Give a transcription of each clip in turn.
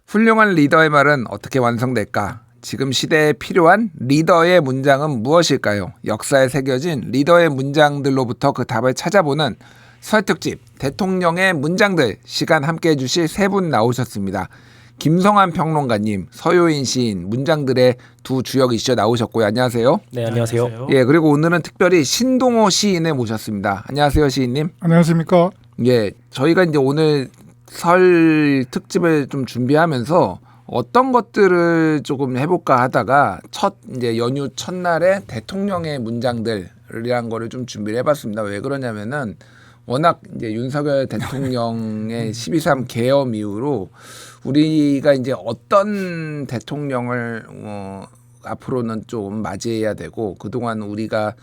훌륭한 리더의 말은 어떻게 완성될까? 지금 시대에 필요한 리더의 문장은 무엇일까요? 역사에 새겨진 리더의 문장들로부터 그 답을 찾아보는 설 특집 대통령의 문장들 시간 함께해 주실 세 분 나오셨습니다. 김성환 평론가님, 서효인 시인, 문장들의 두 주역 이슈 나오셨고요. 안녕하세요. 네, 안녕하세요. 예, 그리고 오늘은 특별히 신동호 시인을 모셨습니다. 안녕하세요, 시인님. 안녕하십니까. 예, 저희가 이제 오늘 설 특집을 좀 준비하면서 어떤 것들을 조금 해볼까 하다가 이제 연휴 첫날에 대통령의 문장들이란 거를 좀 준비를 해봤습니다. 왜 그러냐면은 워낙 이제 윤석열 대통령의 12.3 계엄 이후로 우리가 이제 어떤 대통령을 앞으로는 좀 맞이해야 되고 그동안 우리가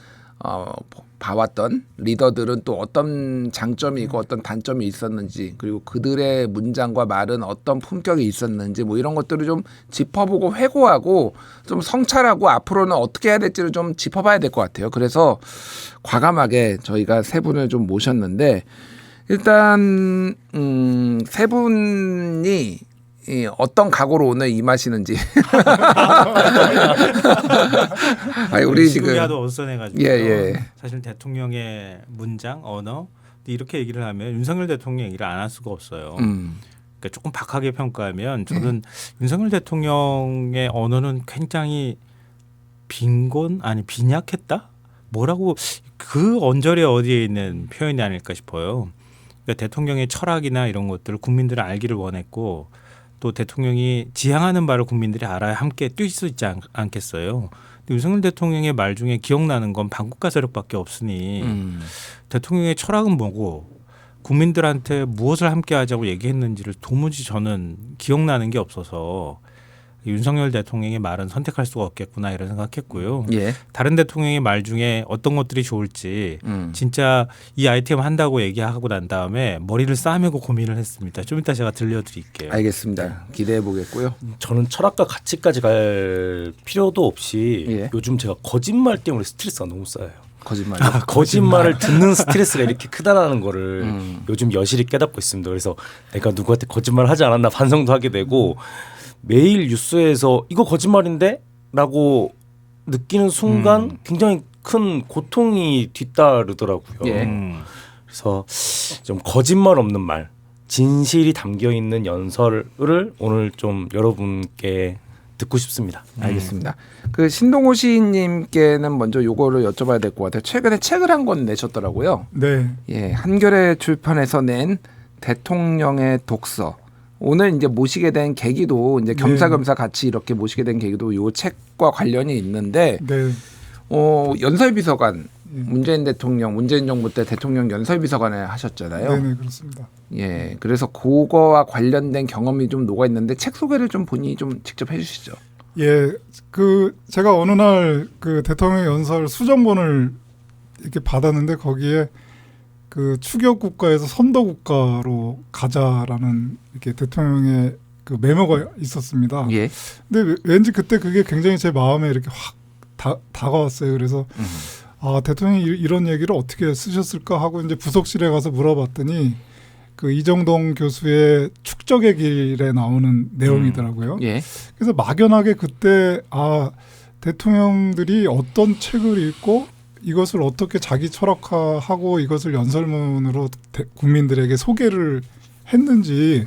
봐왔던 리더들은 또 어떤 장점이 있고 어떤 단점이 있었는지 그리고 그들의 문장과 말은 어떤 품격이 있었는지 뭐 이런 것들을 좀 짚어보고 회고하고 좀 성찰하고 앞으로는 어떻게 해야 될지를 좀 짚어봐야 될 것 같아요. 그래서 과감하게 저희가 세 분을 좀 모셨는데 일단 세 분이 어떤 각오로 오늘 임하시는지. 아니, 우리 지금 하도 어선해가지고 사실 대통령의 문장, 언어 이렇게 얘기를 하면 윤석열 대통령 얘기를 안 할 수가 없어요. 그러니까 조금 박하게 평가하면 저는 윤석열 대통령의 언어는 굉장히 빈약했다? 뭐라고 그 언저리 어디에 있는 표현이 아닐까 싶어요. 그러니까 대통령의 철학이나 이런 것들을 국민들은 알기를 원했고 또 대통령이 지향하는 바를 국민들이 알아야 함께 뛸 수 있지 않겠어요. 근데 윤석열 대통령의 말 중에 기억나는 건 반국가 세력밖에 없으니 대통령의 철학은 뭐고 국민들한테 무엇을 함께 하자고 얘기했는지를 도무지 저는 기억나는 게 없어서 윤석열 대통령의 말은 선택할 수가 없겠구나 이런 생각했고요. 예. 다른 대통령의 말 중에 어떤 것들이 좋을지 진짜 이 아이템 한다고 얘기하고 난 다음에 머리를 싸매고 고민을 했습니다. 좀 이따 제가 들려드릴게요. 알겠습니다. 기대해 보겠고요. 저는 철학과 가치까지 갈 필요도 없이 요즘 제가 거짓말 때문에 스트레스가 너무 쌓여요. 거짓말을 듣는 스트레스가 이렇게 크다라는 거를 요즘 여실히 깨닫고 있습니다. 그래서 내가 누구한테 거짓말을 하지 않았나 반성도 하게 되고 매일 뉴스에서 이거 거짓말인데? 라고 느끼는 순간 굉장히 큰 고통이 뒤따르더라고요. 그래서 좀 거짓말 없는 말, 진실이 담겨있는 연설을 오늘 좀 여러분께 듣고 싶습니다. 알겠습니다. 그 신동호 시인님께는 먼저 요거를 여쭤봐야 될 것 같아요. 최근에 책을 한 권 내셨더라고요. 네. 예, 한겨레 출판에서 낸 대통령의 독서. 오늘 이제 모시게 된 계기도 이제 겸사겸사 같이 이렇게 모시게 된 계기도 요 책과 관련이 있는데 연설비서관 문재인 대통령 문재인 정부 때 대통령 연설비서관을 하셨잖아요. 네, 그렇습니다. 예, 그래서 그거와 관련된 경험이 좀 녹아 있는데 책 소개를 좀 본인이 좀 직접 해주시죠. 예, 그 제가 어느 날 그 대통령 연설 수정본을 이렇게 받았는데 거기에 그 추격 국가에서 선도 국가로 가자라는 이렇게 대통령의 그 메모가 있었습니다. 예. 근데 왠지 그때 그게 굉장히 제 마음에 이렇게 확 다가왔어요. 그래서 대통령이 이런 얘기를 어떻게 쓰셨을까 하고 이제 부속실에 가서 물어봤더니 그 이정동 교수의 축적의 길에 나오는 내용이더라고요. 그래서 막연하게 그때 대통령들이 어떤 책을 읽고 이것을 어떻게 자기 철학화하고 이것을 연설문으로 국민들에게 소개를 했는지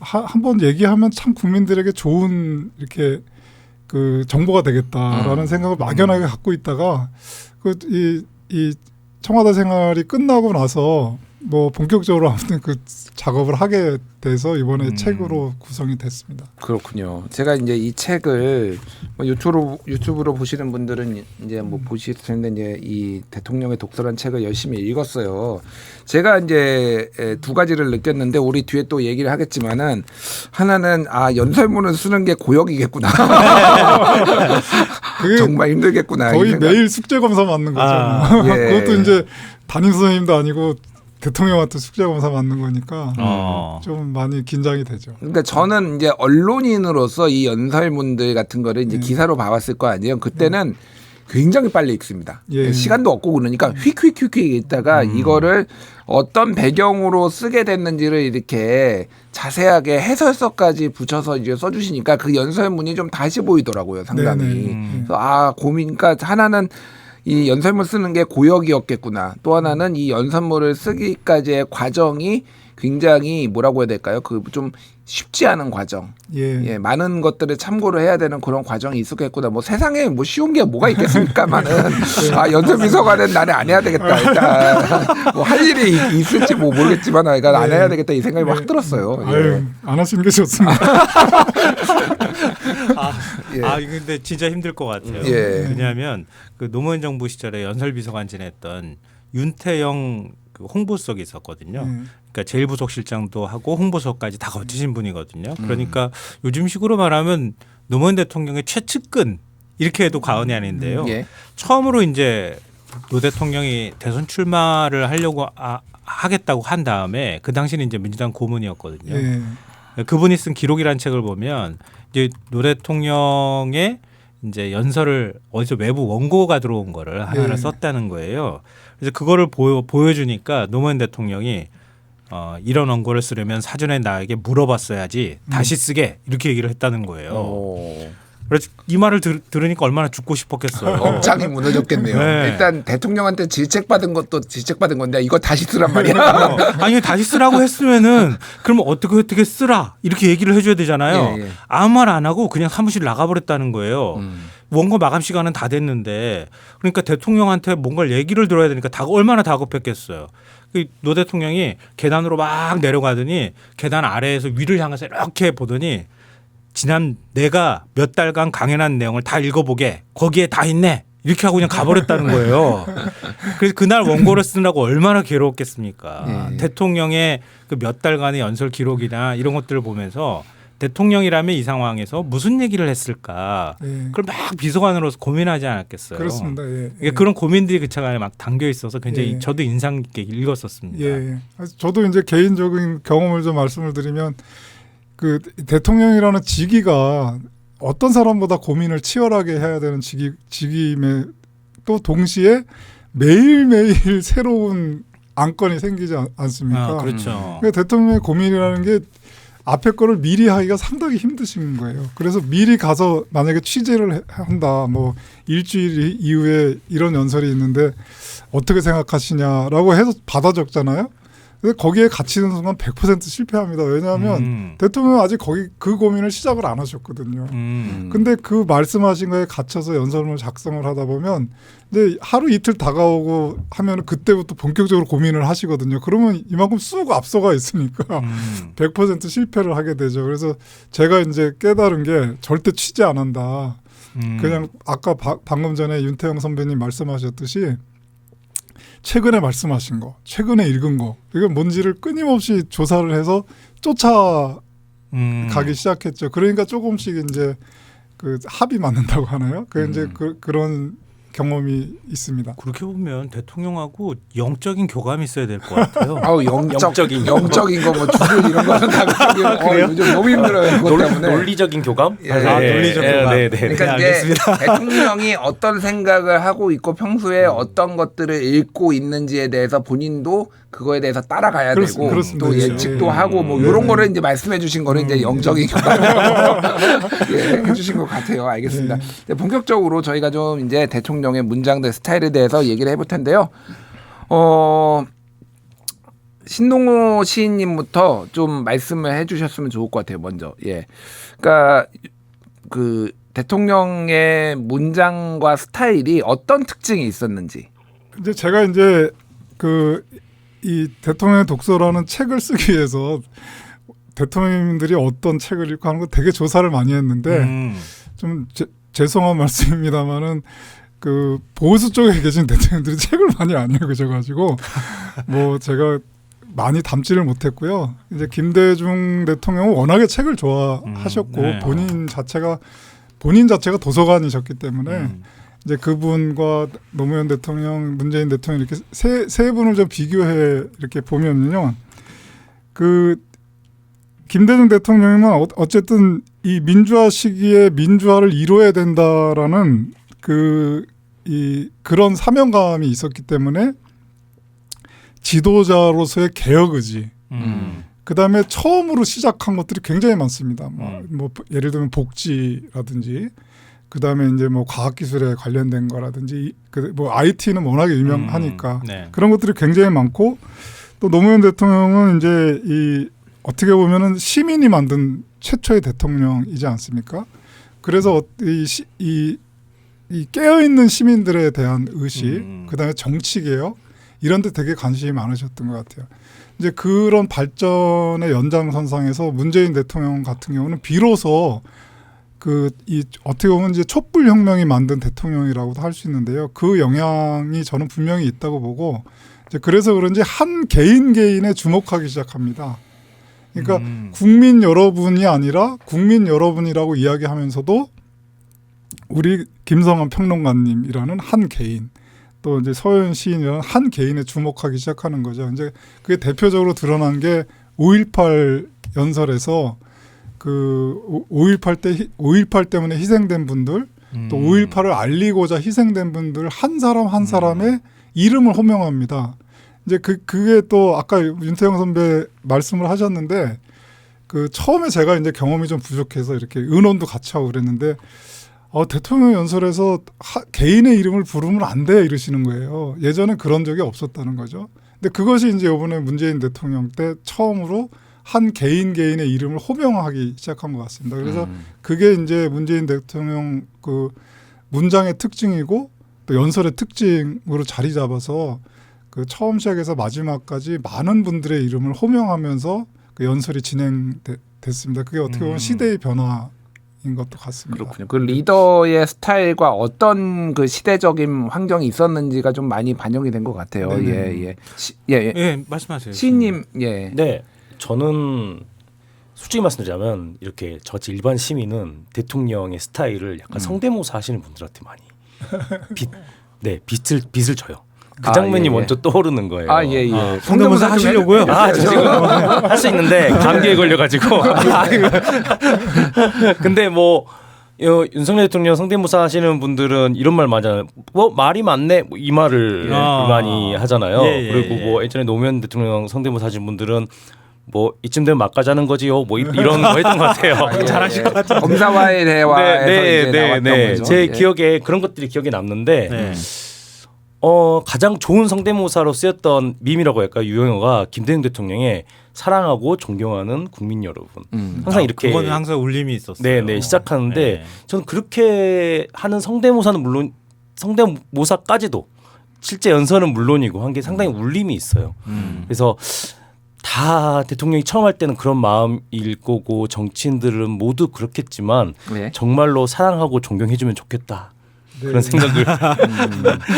한번 얘기하면 참 국민들에게 좋은 이렇게 그 정보가 되겠다라는 생각을 막연하게 갖고 있다가 이 청와대 생활이 끝나고 나서 뭐 본격적으로 아무튼 그 작업을 하게 돼서 이번에 책으로 구성이 됐습니다. 그렇군요. 제가 이제 이 책을 유튜브로 보시는 분들은 이제 뭐 보실 텐데 이제 이 대통령의 독서란 책을 열심히 읽었어요. 제가 이제 두 가지를 느꼈는데 우리 뒤에 또 얘기를 하겠지만은 하나는 연설문을 쓰는 게 고역이겠구나. 정말 힘들겠구나. 거의 매일 숙제 검사 맞는 거죠. 그것도 이제 담임 선생님도 아니고 대통령한테 숙제 검사 받는 거니까 좀 많이 긴장이 되죠. 그러니까 저는 이제 언론인으로서 이 연설문들 같은 거를 이제 기사로 봐왔을 거 아니에요. 그때는 굉장히 빨리 읽습니다. 예. 시간도 없고 그러니까 휙휙휙휙 읽다가 이거를 어떤 배경으로 쓰게 됐는지를 이렇게 자세하게 해설서까지 붙여서 이제 써주시니까 그 연설문이 좀 다시 보이더라고요, 상당히. 네네. 그래서 고민. 그러니까 하나는 이 연설문 쓰는 게 고역이었겠구나. 또 하나는 이 연설문을 쓰기까지의 과정이 굉장히 뭐라고 해야 될까요? 그 좀 쉽지 않은 과정. 예. 많은 것들을 참고를 해야 되는 그런 과정이 있었겠구나. 뭐 세상에 뭐 쉬운 게 뭐가 있겠습니까만은 연설비서관은 나는 안 해야 되겠다. 일단 뭐 할 일이 있을지 뭐 모르겠지만 그러니까 안 해야 되겠다 이 생각이 확 들었어요. 아유, 안 하시는 게 좋습니다. 근데 진짜 힘들 것 같아요. 왜냐하면 그 노무현 정부 시절에 연설비서관 지냈던 윤태영 그 홍보석이 있었거든요. 그러니까 제1부속실장도 하고 홍보석까지 다 거치신 분이거든요. 그러니까 요즘식으로 말하면 노무현 대통령의 최측근 이렇게 해도 과언이 아닌데요. 처음으로 이제 노 대통령이 대선 출마를 하려고 하겠다고 한 다음에 그 당시는 이제 민주당 고문이었거든요. 그분이 쓴 기록이라는 책을 보면 이제 노 대통령의 이제 연설을 어디서 외부 원고가 들어온 거를 하나를 썼다는 거예요. 그래서 그거를 보여주니까 노무현 대통령이 이런 원고를 쓰려면 사전에 나에게 물어봤어야지 다시 쓰게 이렇게 얘기를 했다는 거예요. 그래서 이 말을 들으니까 얼마나 죽고 싶었겠어요. 업장이 무너졌겠네요. 일단 대통령한테 질책받은 것도 질책받은 건데 이거 다시 쓰란 말이야. 아니 다시 쓰라고 했으면은 그러면 어떻게 쓰라 이렇게 얘기를 해줘야 되잖아요. 아무 말 안 하고 그냥 사무실 나가버렸다는 거예요. 원고 마감 시간은 다 됐는데 그러니까 대통령한테 뭔가를 얘기를 들어야 되니까 얼마나 다급했겠어요. 노 대통령이 계단으로 막 내려가더니 계단 아래에서 위를 향해서 이렇게 보더니 지난 내가 몇 달간 강연한 내용을 다 읽어보게 거기에 다 있네 이렇게 하고 그냥 가버렸다는 거예요. 그래서 그날 원고를 쓰느라고 얼마나 괴로웠겠습니까. 대통령의 그 몇 달간의 연설 기록이나 이런 것들을 보면서 대통령이라면 이 상황에서 무슨 얘기를 했을까 그걸 막 비서관으로서 고민하지 않았겠어요. 그렇습니다. 그런 고민들이 그 책 안에 막 담겨 있어서 굉장히 저도 인상 깊게 읽었었습니다. 저도 이제 개인적인 경험을 좀 말씀을 드리면 그 대통령이라는 직위가 어떤 사람보다 고민을 치열하게 해야 되는 직위임에 또 동시에 매일매일 새로운 안건이 생기지 않습니까? 그렇죠. 그러니까 대통령의 고민이라는 게 앞에 거를 미리 하기가 상당히 힘드신 거예요. 그래서 미리 가서 만약에 취재를 한다. 뭐 일주일 이후에 이런 연설이 있는데 어떻게 생각하시냐라고 해서 받아 적잖아요. 근데 거기에 갇히는 순간 100% 실패합니다. 왜냐하면 대통령은 아직 그 고민을 시작을 안 하셨거든요. 근데 그 말씀하신 거에 갇혀서 연설문을 작성을 하다 보면 이제 하루 이틀 다가오고 하면 그때부터 본격적으로 고민을 하시거든요. 그러면 이만큼 쑥 앞서가 있으니까 100% 실패를 하게 되죠. 그래서 제가 이제 깨달은 게 절대 취재 안 한다. 그냥 아까 방금 전에 윤태영 선배님 말씀하셨듯이 최근에 말씀하신 거, 최근에 읽은 거, 이건 뭔지를 끊임없이 조사를 해서 쫓아가기 시작했죠. 그러니까 조금씩 이제 그 합이 맞는다고 하나요? 이제 그런 경험이 있습니다. 그렇게 보면 대통령하고 영적인 교감이 있어야 될 것 같아요. 영적인 거 뭐 주술 이런 거는 다 요즘 너무 힘들어요. 논리적인 교감? 논리적인 교감. 그러니까 이제 대통령이 어떤 생각을 하고 있고 평소에 어떤 것들을 읽고 있는지에 대해서 본인도 그거에 대해서 따라가야 되고 또 예측도 하고 뭐 이런 거를 이제 말씀해 주신 거는 이제 영적인 교감이라고 해주신 것 같아요. 알겠습니다. 본격적으로 저희가 좀 이제 대통령의 문장들 스타일에 대해서 얘기를 해볼 텐데요. 신동호 시인님부터 좀 말씀을 해주셨으면 좋을 것 같아요. 먼저, 그러니까 그 대통령의 문장과 스타일이 어떤 특징이 있었는지. 이제 제가 이제 이 대통령의 독서라는 책을 쓰기 위해서 대통령님들이 어떤 책을 읽고 하는 거 되게 조사를 많이 했는데 좀 죄송한 말씀입니다만은 그 보수 쪽에 계신 대통령들이 책을 많이 안 읽으셔가지고 뭐 제가 많이 담지를 못했고요. 이제 김대중 대통령은 워낙에 책을 좋아하셨고 본인 자체가 도서관이셨기 때문에 이제 그분과 노무현 대통령, 문재인 대통령 이렇게 세 분을 좀 비교해 이렇게 보면요, 그 김대중 대통령은 어쨌든 이 민주화 시기에 민주화를 이뤄야 된다라는 그 그런 사명감이 있었기 때문에 지도자로서의 개혁 의지. 그다음에 처음으로 시작한 것들이 굉장히 많습니다. 뭐 예를 들면 복지라든지, 그다음에 이제 뭐 과학기술에 관련된 거라든지, 뭐 IT는 워낙에 유명하니까 네. 그런 것들이 굉장히 많고, 또 노무현 대통령은 이제 어떻게 보면은 시민이 만든 최초의 대통령이지 않습니까? 그래서 이 깨어 있는 시민들에 대한 의식, 그다음에 정치 개혁 이런 데 되게 관심이 많으셨던 것 같아요. 이제 그런 발전의 연장선상에서 문재인 대통령 같은 경우는 비로소 어떻게 보면 이제 촛불 혁명이 만든 대통령이라고도 할 수 있는데요. 그 영향이 저는 분명히 있다고 보고, 이제 그래서 그런지 한 개인에 주목하기 시작합니다. 그러니까 국민 여러분이 아니라 국민 여러분이라고 이야기하면서도 우리 김성환 평론가님이라는 한 개인, 또 이제 서현 시인이라는 한 개인에 주목하기 시작하는 거죠. 이제 그게 대표적으로 드러난 게 5.18 연설에서 5.18 때문에 희생된 분들, 또 5.18을 알리고자 희생된 분들 한 사람 한 사람의 이름을 호명합니다. 이제 그게 또 아까 윤태영 선배 말씀을 하셨는데, 처음에 제가 이제 경험이 좀 부족해서 이렇게 의논도 같이 하고 그랬는데, 대통령 연설에서 개인의 이름을 부르면 안 돼 이러시는 거예요. 예전에 그런 적이 없었다는 거죠. 근데 그것이 이제 이번에 문재인 대통령 때 처음으로 한 개인의 이름을 호명하기 시작한 것 같습니다. 그래서 그게 이제 문재인 대통령 문장의 특징이고 또 연설의 특징으로 자리 잡아서 처음 시작해서 마지막까지 많은 분들의 이름을 호명하면서 연설이 진행됐습니다. 그게 어떻게 보면 시대의 변화인 것도 같습니다. 그렇군요. 그 리더의 스타일과 어떤 그 시대적인 환경이 있었는지가 좀 많이 반영이 된 것 같아요. 예. 예, 말씀하세요. 시인님, 예. 네, 저는 솔직히 말씀드리자면 이렇게 저같이 일반 시민은 대통령의 스타일을 약간 성대모사 하시는 분들한테 많이 빚을 져요. 그 장면이 먼저 떠오르는 거예요. 성대모사 하시려고요? 지금 할 수 있는데 감기에 걸려가지고. 근데 뭐 윤석열 대통령 성대모사 하시는 분들은 이런 말 많이 하잖아요. 말이 많네, 이 말을 많이 하잖아요. 그리고 뭐 예전에 노무현 대통령 성대모사 하신 분들은 뭐 이쯤 되면 막가자는 거지요. 뭐 이런 거 했던 것 같아요. 잘하실 것 같아요. 검사와의 대화에서 나왔던 거죠. 제 기억에 그런 것들이 기억에 남는데. 가장 좋은 성대모사로 쓰였던 밈이라고 할까요? 유행어가 김대중 대통령의 사랑하고 존경하는 국민 여러분. 항상 이렇게 그거는 항상 울림이 있었어요. 네, 시작하는데 저는 그렇게 하는 성대모사는 물론 성대모사까지도 실제 연설은 물론이고 한 게 상당히 울림이 있어요. 그래서 다 대통령이 처음 할 때는 그런 마음일 거고 정치인들은 모두 그렇겠지만 정말로 사랑하고 존경해주면 좋겠다. 그런 생각을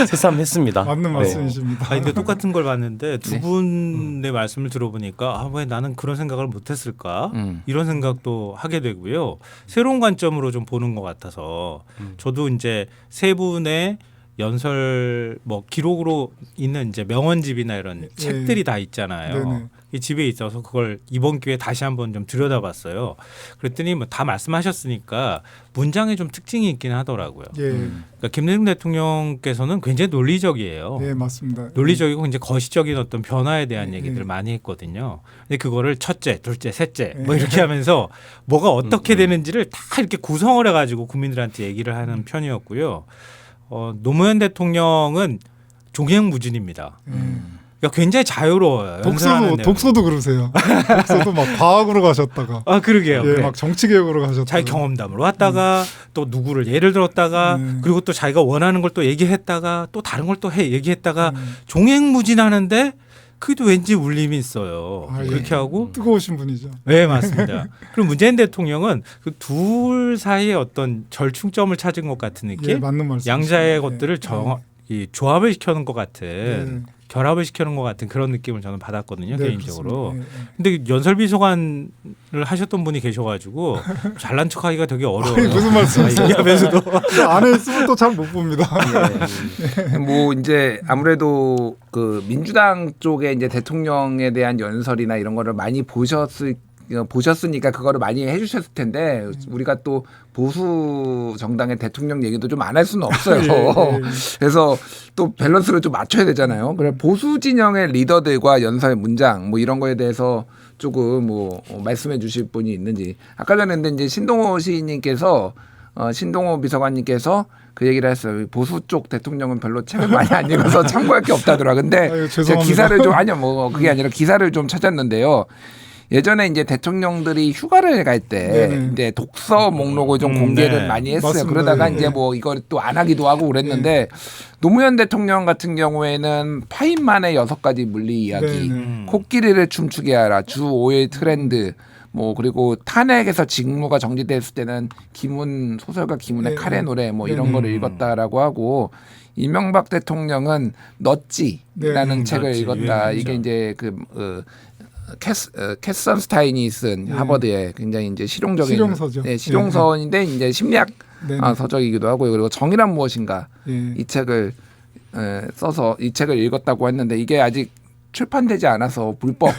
새삼했습니다. 맞는 말씀이십니다. 근데 똑같은 걸 봤는데 두 분의 말씀을 들어보니까 왜 나는 그런 생각을 못했을까 이런 생각도 하게 되고요. 새로운 관점으로 좀 보는 것 같아서 저도 이제 세 분의 연설 뭐 기록으로 있는 이제 명언집이나 이런 책들이 다 있잖아요. 이 집에 있어서 그걸 이번 기회에 다시 한번 좀 들여다봤어요. 그랬더니 뭐 다 말씀하셨으니까 문장에 좀 특징이 있긴 하더라고요. 그러니까 김대중 대통령께서는 굉장히 논리적이에요. 네, 맞습니다. 논리적이고 이제 거시적인 어떤 변화에 대한 얘기들을 많이 했거든요. 근데 그거를 첫째, 둘째, 셋째 뭐 이렇게 하면서 뭐가 어떻게 되는지를 다 이렇게 구성을 해가지고 국민들한테 얘기를 하는 편이었고요. 노무현 대통령은 종횡무진입니다. 그러니까 굉장히 자유로워요. 독서도 그러세요. 독서도 막 과학으로 가셨다가. 그러게요. 막 정치 개혁으로 가셨다가. 자기 경험담으로 왔다가 또 누구를 예를 들었다가 그리고 또 자기가 원하는 걸 또 얘기했다가 또 다른 걸 또 얘기했다가 종횡무진하는데 그래도 왠지 울림이 있어요. 그렇게 하고 뜨거우신 분이죠. 네, 맞습니다. 그리고 문재인 대통령은 그 둘 사이의 어떤 절충점을 찾은 것 같은 느낌. 맞는 말씀. 양자의 것들을 이 조합을 시켜놓은 것 같은. 결합을 시켜놓은 것 같은 그런 느낌을 저는 받았거든요. 개인적으로. 근데 연설비서관을 하셨던 분이 계셔가지고 잘난 척하기가 되게 어려워요. 무슨 말씀이세요? 얘기하면서도 안에 있으면 또 잘 못 봅니다. 뭐 이제 아무래도 그 민주당 쪽에 이제 대통령에 대한 연설이나 이런 거를 많이 보셨을 보셨으니까 그거를 많이 해주셨을 텐데 우리가 또 보수 정당의 대통령 얘기도 좀 안 할 수는 없어요. 그래서 또 밸런스를 좀 맞춰야 되잖아요. 그래 보수 진영의 리더들과 연설 문장 뭐 이런 거에 대해서 조금 뭐 말씀해 주실 분이 있는지. 아까 전에 근데 이제 신동호 시인님께서 신동호 비서관님께서 그 얘기를 했어요. 보수 쪽 대통령은 별로 책을 많이 안 읽어서 참고할 게 없다더라. 근데 아유, 제가 기사를 좀 아니요 뭐 그게 아니라 기사를 좀 찾았는데요. 예전에 이제 대통령들이 휴가를 갈 때 이제 독서 목록을 좀 공개를 많이 했어요. 맞습니다. 그러다가 예. 이제 뭐 이걸 또 안 하기도 하고 그랬는데 노무현 대통령 같은 경우에는 파인만의 6가지 물리 이야기, 코끼리를 춤추게 하라, 주 5일 트렌드, 뭐 그리고 탄핵에서 직무가 정지됐을 때는 김훈 소설가 김훈의 칼의 노래 뭐 이런 거를 읽었다라고 하고 이명박 대통령은 넛지라는 책을 넛지, 읽었다. 유행이죠. 이게 이제 캐선 스타인이 쓴 하버드의 굉장히 이제 실용적인 실용서죠. 실용서인데 이제 심리학 네. 서적이기도 하고요. 그리고 정의란 무엇인가 예. 이 책을 써서 이 책을 읽었다고 했는데 이게 아직 출판되지 않아서 불법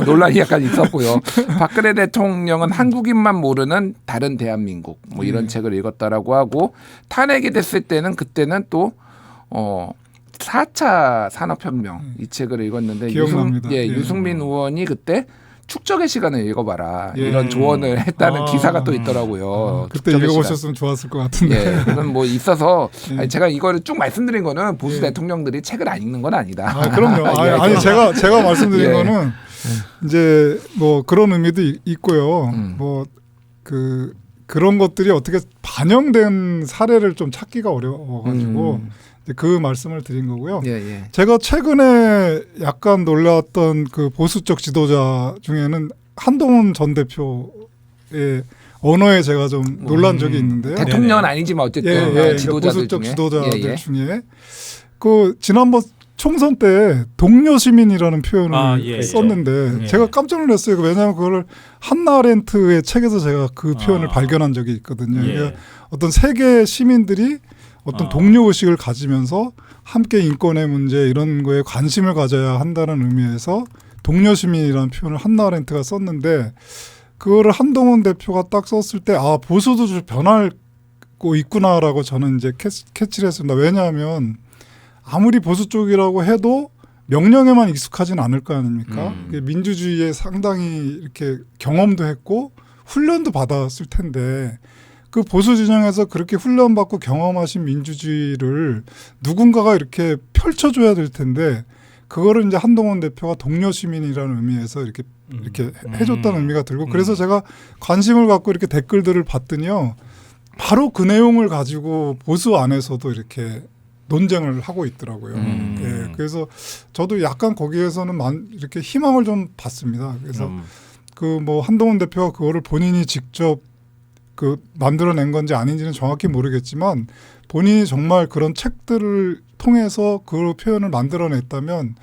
논란이 약간 있었고요. 박근혜 대통령은 한국인만 모르는 다른 대한민국 뭐 이런 책을 읽었다라고 하고 탄핵이 됐을 때는 그때는 또 4차 산업혁명 이 책을 읽었는데 기억납니다. 유승민 의원이 그때 축적의 시간을 읽어봐라 예. 이런 조언을 했다는 기사가 또 있더라고요. 그때 축적의 읽어보셨으면 좋았을 것 같은데. 예, 그건 뭐 있어서 아니, 제가 이거를 쭉 말씀드린 거는 보수 대통령들이 책을 안 읽는 건 아니다. 아, 그럼요. 아니 제가 말씀드린 거는 이제 뭐 그런 의미도 있고요. 뭐 그런 것들이 어떻게 반영된 사례를 좀 찾기가 어려워가지고 그 말씀을 드린 거고요. 제가 최근에 약간 놀랐던 그 보수적 지도자 중에는 한동훈 전 대표의 언어에 제가 좀 놀란 적이 있는데요. 대통령은 아니지만 어쨌든 지도자들 보수적 중에. 지도자들 중에 그 지난번 총선 때 동료 시민이라는 표현을 썼는데 제가 깜짝 놀랐어요. 왜냐하면 그걸 한나 아렌트의 책에서 제가 그 표현을 발견한 적이 있거든요. 그러니까 어떤 세계 시민들이 어떤 동료 의식을 가지면서 함께 인권의 문제 이런 거에 관심을 가져야 한다는 의미에서 동료 시민이라는 표현을 한나 아렌트가 썼는데 그거를 한동훈 대표가 딱 썼을 때 아 보수도 좀 변하고 있구나라고 저는 이제 캐치를 했습니다. 왜냐하면 아무리 보수 쪽이라고 해도 명령에만 익숙하진 않을 거 아닙니까? 민주주의에 상당히 이렇게 경험도 했고 훈련도 받았을 텐데 그 보수 진영에서 그렇게 훈련받고 경험하신 민주주의를 누군가가 이렇게 펼쳐줘야 될 텐데 그거를 이제 한동훈 대표가 동료 시민이라는 의미에서 이렇게 해줬다는 의미가 들고 그래서 제가 관심을 갖고 이렇게 댓글들을 봤더니요. 바로 그 내용을 가지고 보수 안에서도 이렇게 논쟁을 하고 있더라고요. 예, 그래서 저도 약간 거기에서는 이렇게 희망을 좀 봤습니다. 그래서 그 뭐 한동훈 대표가 그거를 본인이 직접 그 만들어낸 건지 아닌지는 정확히 모르겠지만 본인이 정말 그런 책들을 통해서 그 표현을 만들어냈다면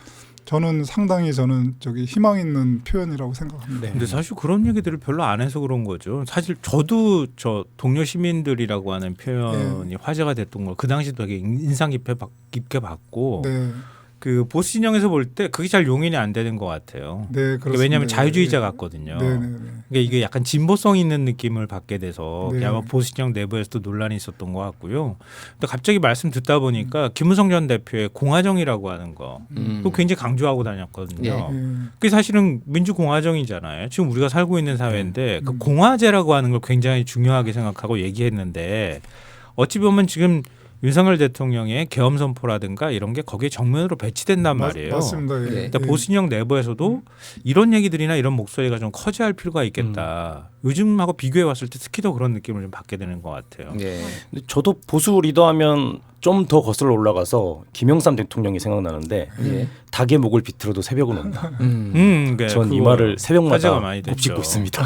저는 상당히 희망 있는 표현이라고 생각합니다. 근데 사실 그런 얘기들을 별로 안 해서 그런 거죠. 사실 저도 저 동료 시민들이라고 하는 표현이 화제가 됐던 걸 그 당시 되게 인상 깊게 봤고 그 보수 진영에서 볼 때 그게 잘 용인이 안 되는 것 같아요. 네, 그렇습니다. 왜냐하면 자유주의자 같거든요. 그러니까 이게 약간 진보성 있는 느낌을 받게 돼서 아마 보수 진영 내부에서도 논란이 있었던 것 같고요. 근데 갑자기 말씀 듣다 보니까 김무성 전 대표의 공화정이라고 하는 거 그거 굉장히 강조하고 다녔거든요. 그게 사실은 민주공화정이잖아요. 지금 우리가 살고 있는 사회인데 그 공화제라고 하는 걸 굉장히 중요하게 생각하고 얘기했는데 어찌 보면 지금 윤석열 대통령의 계엄 선포라든가 이런 게 거기에 정면으로 배치된단 말이에요. 맞습니다. 그러니까 보수진영 내부에서도 이런 얘기들이나 이런 목소리가 좀 커져야 할 필요가 있겠다. 요즘하고 비교해 봤을 때 특히 더 그런 느낌을 좀 받게 되는 것 같아요. 근데 저도 보수 리더하면 좀 더 거슬러 올라가서 김영삼 대통령이 생각나는데 닭의 목을 비틀어도 새벽은 온다. 그러니까 전 이 말을 새벽마다 곱씹고 있습니다.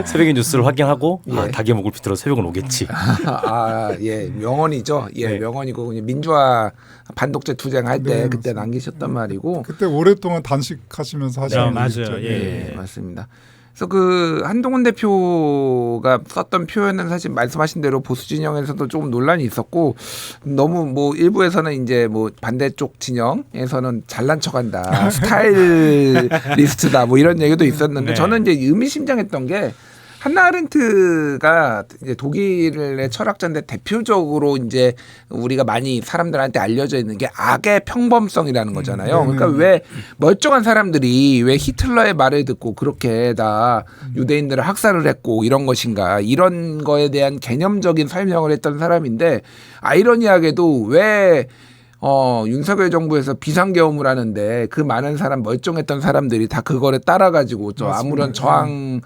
새벽에 뉴스를 확인하고 닭의 목을 비틀어 새벽은 오겠지. 명언이죠. 명언이고 민주화 반독재 투쟁할 때 그때 남기셨단 말이고 그때 오랫동안 단식하시면서 하신 맞아요. 맞습니다. 그래서 그 한동훈 대표가 썼던 표현은 사실 말씀하신 대로 보수 진영에서도 조금 논란이 있었고 너무 뭐 일부에서는 이제 뭐 반대쪽 진영에서는 잘난 척한다, 스타일리스트다 뭐 이런 얘기도 있었는데 네. 저는 이제 의미심장했던 게 한나 아렌트가 이제 독일의 철학자인데 대표적으로 이제 우리가 많이 사람들한테 알려져 있는 게 악의 평범성이라는 거잖아요. 그러니까 왜 멀쩡한 사람들이 왜 히틀러의 말을 듣고 그렇게 다 유대인들을 학살을 했고 이런 것인가 이런 거에 대한 개념적인 설명을 했던 사람인데 아이러니하게도 왜 윤석열 정부에서 비상계엄을 하는데 그 많은 사람 멀쩡했던 사람들이 다 그거를 따라가지고 저 아무런 저항감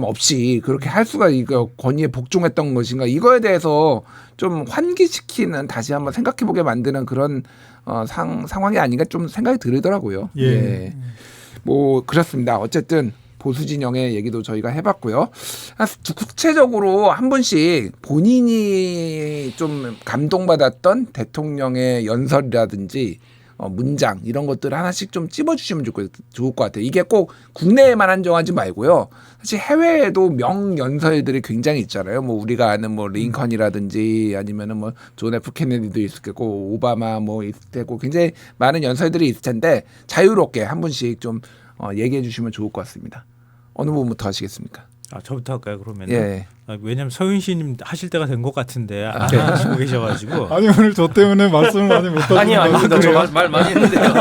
없이 그렇게 할 수가 이거 권위에 복종했던 것인가 이거에 대해서 좀 환기시키는 다시 한번 생각해보게 만드는 그런 상황이 아닌가 좀 생각이 들더라고요. 예. 뭐 그렇습니다. 어쨌든 보수 진영의 얘기도 저희가 해봤고요. 구체적으로 한 분씩 본인이 좀 감동받았던 대통령의 연설이라든지 문장 이런 것들 하나씩 좀 찝어주시면 좋을 것 같아요. 이게 꼭 국내에만 한정하지 말고요. 사실 해외에도 명연설들이 굉장히 있잖아요. 뭐 우리가 아는 뭐 링컨이라든지 아니면은 뭐 존 F 케네디도 있을 거고 오바마 뭐 있을 테고 굉장히 많은 연설들이 있을 텐데 자유롭게 한 분씩 좀 얘기해 주시면 좋을 것 같습니다. 어느 부분부터 하시겠습니까? 저부터 할까요 그러면? 예. 왜냐하면 서윤 씨님 하실 때가 된 것 같은데 안 하시고 계셔가지고. 아니 오늘 저 때문에 말씀을 많이 못 하시는 아니요, 아닙니다. 저 말 많이 했는데요.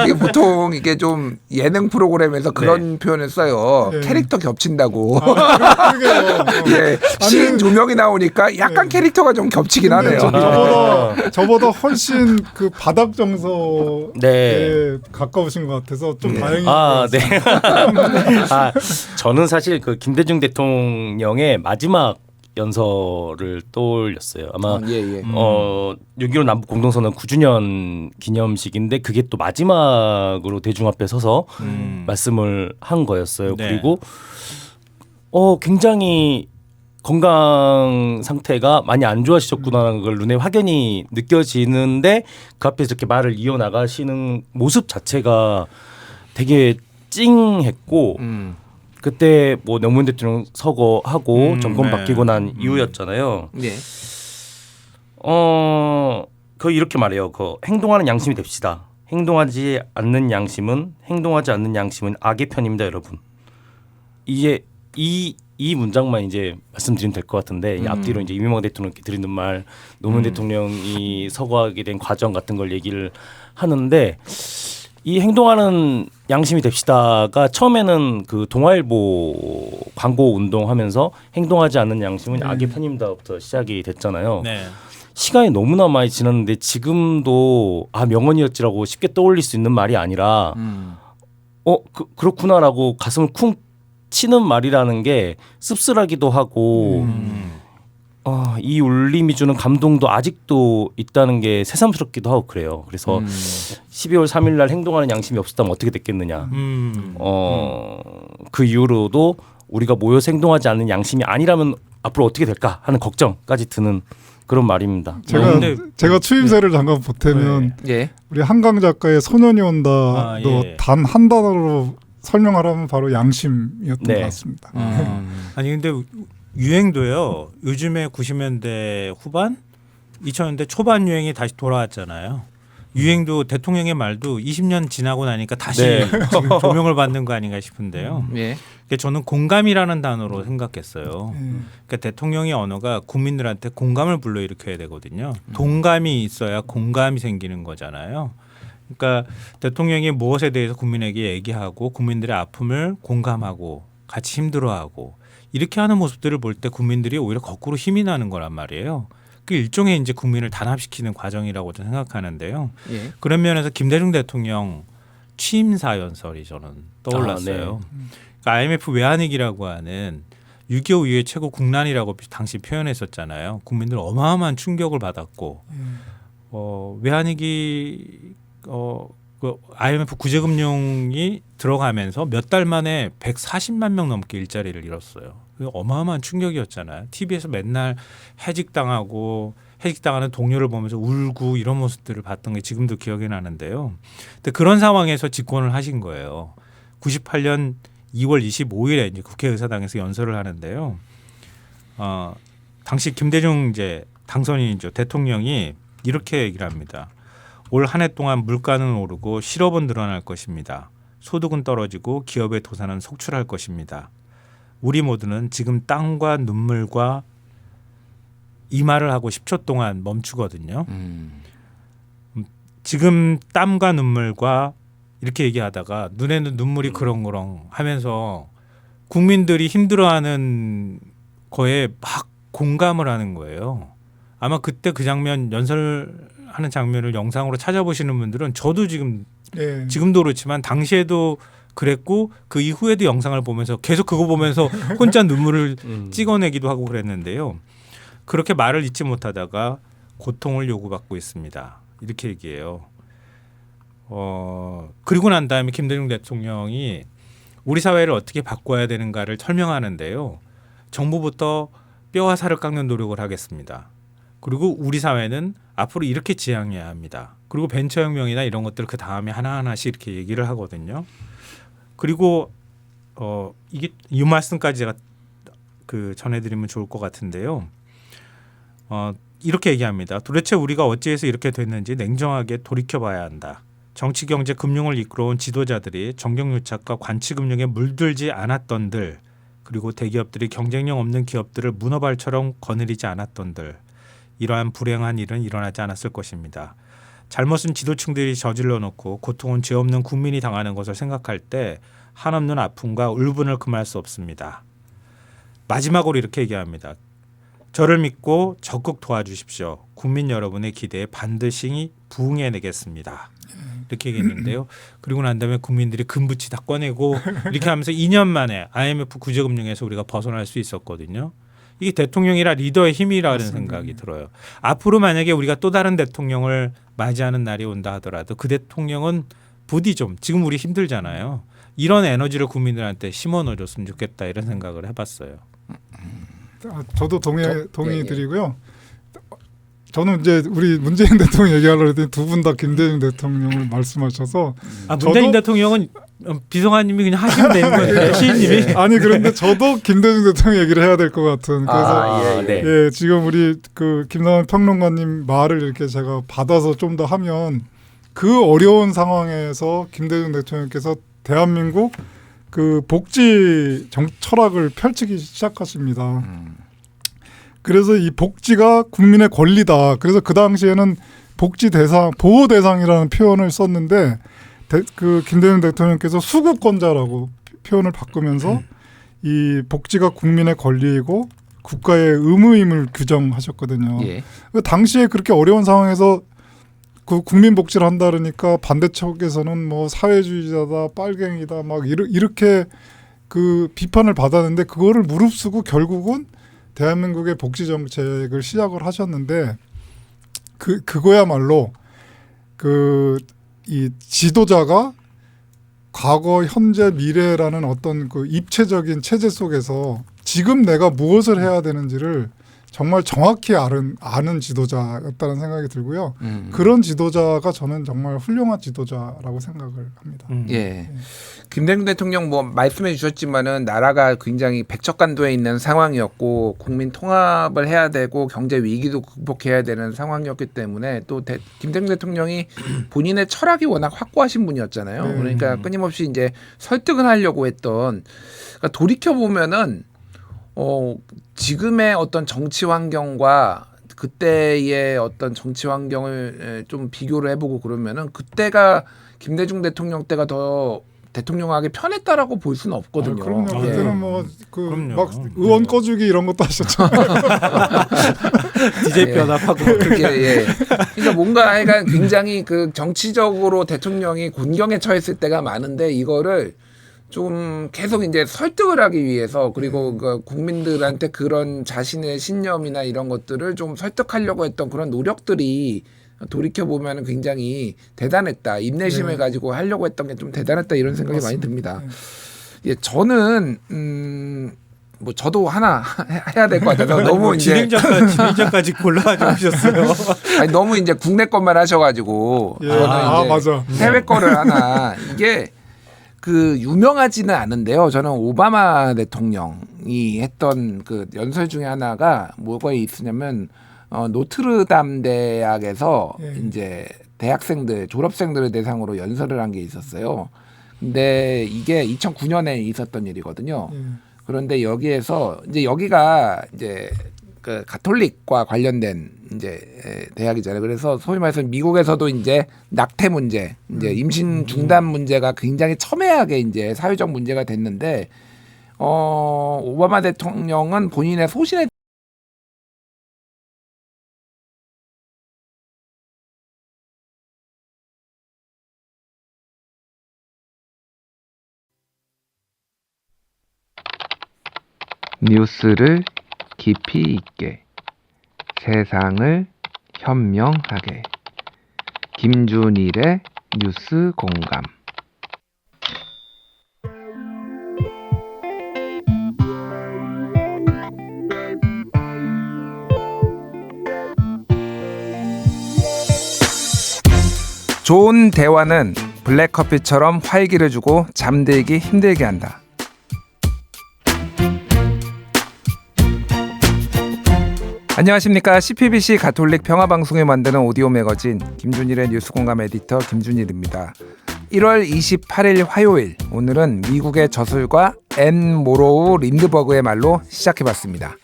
이게 보통 이게 좀 예능 프로그램에서 그런 표현을 써요. 예. 캐릭터 겹친다고. 그러게요. 예. 시인 조명이 나오니까 약간 캐릭터가 좀 겹치긴 하네요. 저보다 훨씬 그 바닥 정서에 네. 가까우신 것 같아서 좀 다행인 것 아, 같습니다. 네. 저는 사실 그 김대중 대통령의 마지막 연설을 떠올렸어요. 아마 예. 6.15 남북 공동선언 9주년 기념식인데 그게 또 마지막으로 대중 앞에 서서 말씀을 한 거였어요. 네. 그리고 굉장히 건강 상태가 많이 안 좋아지셨구나라는 걸 눈에 확연히 느껴지는데 그 앞에서 이렇게 말을 이어나가시는 모습 자체가 되게 찡했고 그때 뭐 노무현 대통령 서거하고 정권 네. 바뀌고 난 이후였잖아요. 예. 그 이렇게 말해요. 그 행동하는 양심이 됩시다. 행동하지 않는 양심은 악의 편입니다, 여러분. 이게 이 문장만 이제 말씀드리면 될 것 같은데 이 앞뒤로 이제 이명박 대통령께 드리는 말, 노무현 대통령이 서거하게 된 과정 같은 걸 얘기를 하는데 이 행동하는 양심이 됩시다가 처음에는 그 동아일보 광고 운동하면서 행동하지 않는 양심은 악의 편입니다부터 시작이 됐잖아요. 네. 시간이 너무나 많이 지났는데 지금도 명언이었지라고 쉽게 떠올릴 수 있는 말이 아니라 그렇구나라고 가슴을 쿵 치는 말이라는 게 씁쓸하기도 하고 이 울림이 주는 감동도 아직도 있다는 게 새삼스럽기도 하고 그래요. 그래서 12월 3일 날 행동하는 양심이 없었다면 어떻게 됐겠느냐. 그 이후로도 우리가 모여서 행동하지 않는 양심이 아니라면 앞으로 어떻게 될까 하는 걱정까지 드는 그런 말입니다. 제가 추임새를 잠깐 보태면 예. 우리 한강 작가의 소년이 온다도 예. 단 한 단어로 설명하라면 바로 양심이었던 것 같습니다. 아니 근데 유행도요. 요즘에 90년대 후반, 2000년대 초반 유행이 다시 돌아왔잖아요. 유행도 대통령의 말도 20년 지나고 나니까 다시 지금 조명을 받는 거 아닌가 싶은데요. 예. 그러니까 저는 공감이라는 단어로 생각했어요. 그러니까 대통령의 언어가 국민들한테 공감을 불러일으켜야 되거든요. 동감이 있어야 공감이 생기는 거잖아요. 그러니까 대통령이 무엇에 대해서 국민에게 얘기하고 국민들의 아픔을 공감하고 같이 힘들어하고 이렇게 하는 모습들을 볼 때 국민들이 오히려 거꾸로 힘이 나는 거란 말이에요. 그 일종의 이제 국민을 단합시키는 과정이라고 저는 생각하는데요. 예. 그런 면에서 김대중 대통령 취임사 연설이 저는 떠올랐어요. 그러니까 IMF 외환위기라고 하는 6.25 이후의 최고 국난이라고 당시 표현했었잖아요. 국민들 어마어마한 충격을 받았고 외환위기 그 IMF 구제금융이 들어가면서 몇 달 만에 140만 명 넘게 일자리를 잃었어요. 어마어마한 충격이었잖아요. TV에서 맨날 해직당하는 동료를 보면서 울고 이런 모습들을 봤던 게 지금도 기억이 나는데요. 근데 그런 상황에서 집권을 하신 거예요. 98년 2월 25일에 이제 국회의사당에서 연설을 하는데요. 당시 김대중 이제 당선인이죠. 대통령이 이렇게 얘기를 합니다. 올 한 해 동안 물가는 오르고 실업은 늘어날 것입니다. 소득은 떨어지고 기업의 도산은 속출할 것입니다. 우리 모두는 지금 땀과 눈물과 이 말을 하고 10초 동안 멈추거든요. 지금 땀과 눈물과 이렇게 얘기하다가 눈에는 눈물이 그렁그렁 하면서 국민들이 힘들어하는 거에 막 공감을 하는 거예요. 아마 그때 그 장면 연설하는 장면을 영상으로 찾아보시는 분들은 저도 지금도 그렇지만 당시에도 그랬고 그 이후에도 영상을 보면서 계속 그거 보면서 혼자 눈물을 찍어내기도 하고 그랬는데요. 그렇게 말을 잊지 못하다가 고통을 요구받고 있습니다. 이렇게 얘기해요. 그리고 난 다음에 김대중 대통령이 우리 사회를 어떻게 바꿔야 되는가를 설명하는데요. 정부부터 뼈와 살을 깎는 노력을 하겠습니다. 그리고 우리 사회는 앞으로 이렇게 지향해야 합니다. 그리고 벤처혁명이나 이런 것들 그 다음에 하나하나씩 이렇게 얘기를 하거든요. 그리고 이게 이 말씀까지 제가 전해드리면 좋을 것 같은데요. 이렇게 얘기합니다. 도대체 우리가 어찌해서 이렇게 됐는지 냉정하게 돌이켜봐야 한다. 정치, 경제, 금융을 이끌어온 지도자들이 정경유착과 관치금융에 물들지 않았던들, 그리고 대기업들이 경쟁력 없는 기업들을 문어발처럼 거느리지 않았던들, 이러한 불행한 일은 일어나지 않았을 것입니다. 잘못은 지도층들이 저질러 놓고 고통은 죄 없는 국민이 당하는 것을 생각할 때 한없는 아픔과 울분을 금할 수 없습니다. 마지막으로 이렇게 얘기합니다. 저를 믿고 적극 도와주십시오. 국민 여러분의 기대에 반드시 부응해내겠습니다. 이렇게 얘기했는데요. 그리고 난 다음에 국민들이 금붙이 다 꺼내고 이렇게 하면서 2년 만에 IMF 구제금융에서 우리가 벗어날 수 있었거든요. 이게 대통령이라 리더의 힘이라는 생각이 들어요. 앞으로 만약에 우리가 또 다른 대통령을 맞이하는 날이 온다 하더라도 그 대통령은 부디 좀 지금 우리 힘들잖아요. 이런 에너지를 국민들한테 심어 넣어줬으면 좋겠다 이런 생각을 해봤어요. 저도 동의 드리고요. 저는 이제 우리 문재인 대통령 얘기하려고 했더니 두 분 다 김대중 대통령을 말씀하셔서 문재인 대통령은 비서관님이 그냥 하시면 되는 거예요. 시인님이. 아니 그런데 저도 김대중 대통령 얘기를 해야 될 것 같은 그래서 예, 지금 우리 김남환 평론가님 말을 이렇게 제가 받아서 좀 더 하면 그 어려운 상황에서 김대중 대통령께서 대한민국 그 복지 철학을 펼치기 시작하십니다. 그래서 이 복지가 국민의 권리다. 그래서 그 당시에는 복지 대상, 보호 대상이라는 표현을 썼는데 그 김대중 대통령께서 수급권자라고 표현을 바꾸면서 이 복지가 국민의 권리이고 국가의 의무임을 규정하셨거든요. 예. 당시에 그렇게 어려운 상황에서 그 국민 복지를 한다 그러니까 반대쪽에서는 뭐 사회주의자다, 빨갱이다, 막 이렇게 그 비판을 받았는데 그거를 무릅쓰고 결국은 대한민국의 복지 정책을 시작을 하셨는데 그거야말로 이 지도자가 과거, 현재, 미래라는 어떤 그 입체적인 체제 속에서 지금 내가 무엇을 해야 되는지를 정말 정확히 아는 지도자였다는 생각이 들고요. 그런 지도자가 저는 정말 훌륭한 지도자라고 생각을 합니다. 예. 김대중 대통령 뭐 말씀해 주셨지만은 나라가 굉장히 백척간도에 있는 상황이었고 국민 통합을 해야 되고 경제 위기도 극복해야 되는 상황이었기 때문에 또 김대중 대통령이 본인의 철학이 워낙 확고하신 분이었잖아요. 네. 그러니까 끊임없이 이제 설득을 하려고 했던 그러니까 돌이켜 보면은 지금의 어떤 정치 환경과 그때의 어떤 정치 환경을 좀 비교를 해보고 그러면은 그때가 김대중 대통령 때가 더 대통령하기 편했다라고 볼 수는 없거든요. 그럼요. 예. 그때는 뭐 그럼요. 막 의원 꺼주기 이런 것도 하셨잖아요. DJ 변압하고 그렇게 예. 그러니까 뭔가 하여간 굉장히 그 정치적으로 대통령이 곤경에 처했을 때가 많은데 이거를 좀 계속 이제 설득을 하기 위해서 그리고 그 국민들한테 그런 자신의 신념이나 이런 것들을 좀 설득하려고 했던 그런 노력들이 돌이켜 보면은 굉장히 대단했다. 인내심을 가지고 하려고 했던 게 좀 대단했다 이런 생각이 맞습니다. 많이 듭니다. 예, 저는 뭐 저도 하나 해야 될 것 같아서 너무 이제 진행자까지 골라가지고 오셨어요. 아니, 너무 이제 국내 것만 하셔가지고 예. 저는 이제 맞아. 해외 거를 하나 이게 그 유명하지는 않은데요. 저는 오바마 대통령이 했던 그 연설 중에 하나가 뭐가 있으냐면 노트르담 대학에서 이제 대학생들 졸업생들을 대상으로 연설을 한 게 있었어요. 근데 이게 2009년에 있었던 일이거든요. 그런데 여기에서 이제 여기가 이제 그 가톨릭과 관련된 이제 대학이잖아요. 그래서 소위 말해서 미국에서도 이제 낙태 문제, 이제 임신 중단 문제가 굉장히 첨예하게 이제 사회적 문제가 됐는데 오바마 대통령은 본인의 소신에 뉴스를 깊이 있게 세상을 현명하게 김준일의 뉴스 공감. 좋은 대화는 블랙커피처럼 활기를 주고 잠들기 힘들게 한다. 안녕하십니까. CPBC 가톨릭 평화방송에 만드는 오디오 매거진 김준일의 뉴스공감 에디터 김준일입니다. 1월 28일 화요일, 오늘은 미국의 저술가 앤 모로우 린드버그의 말로 시작해봤습니다.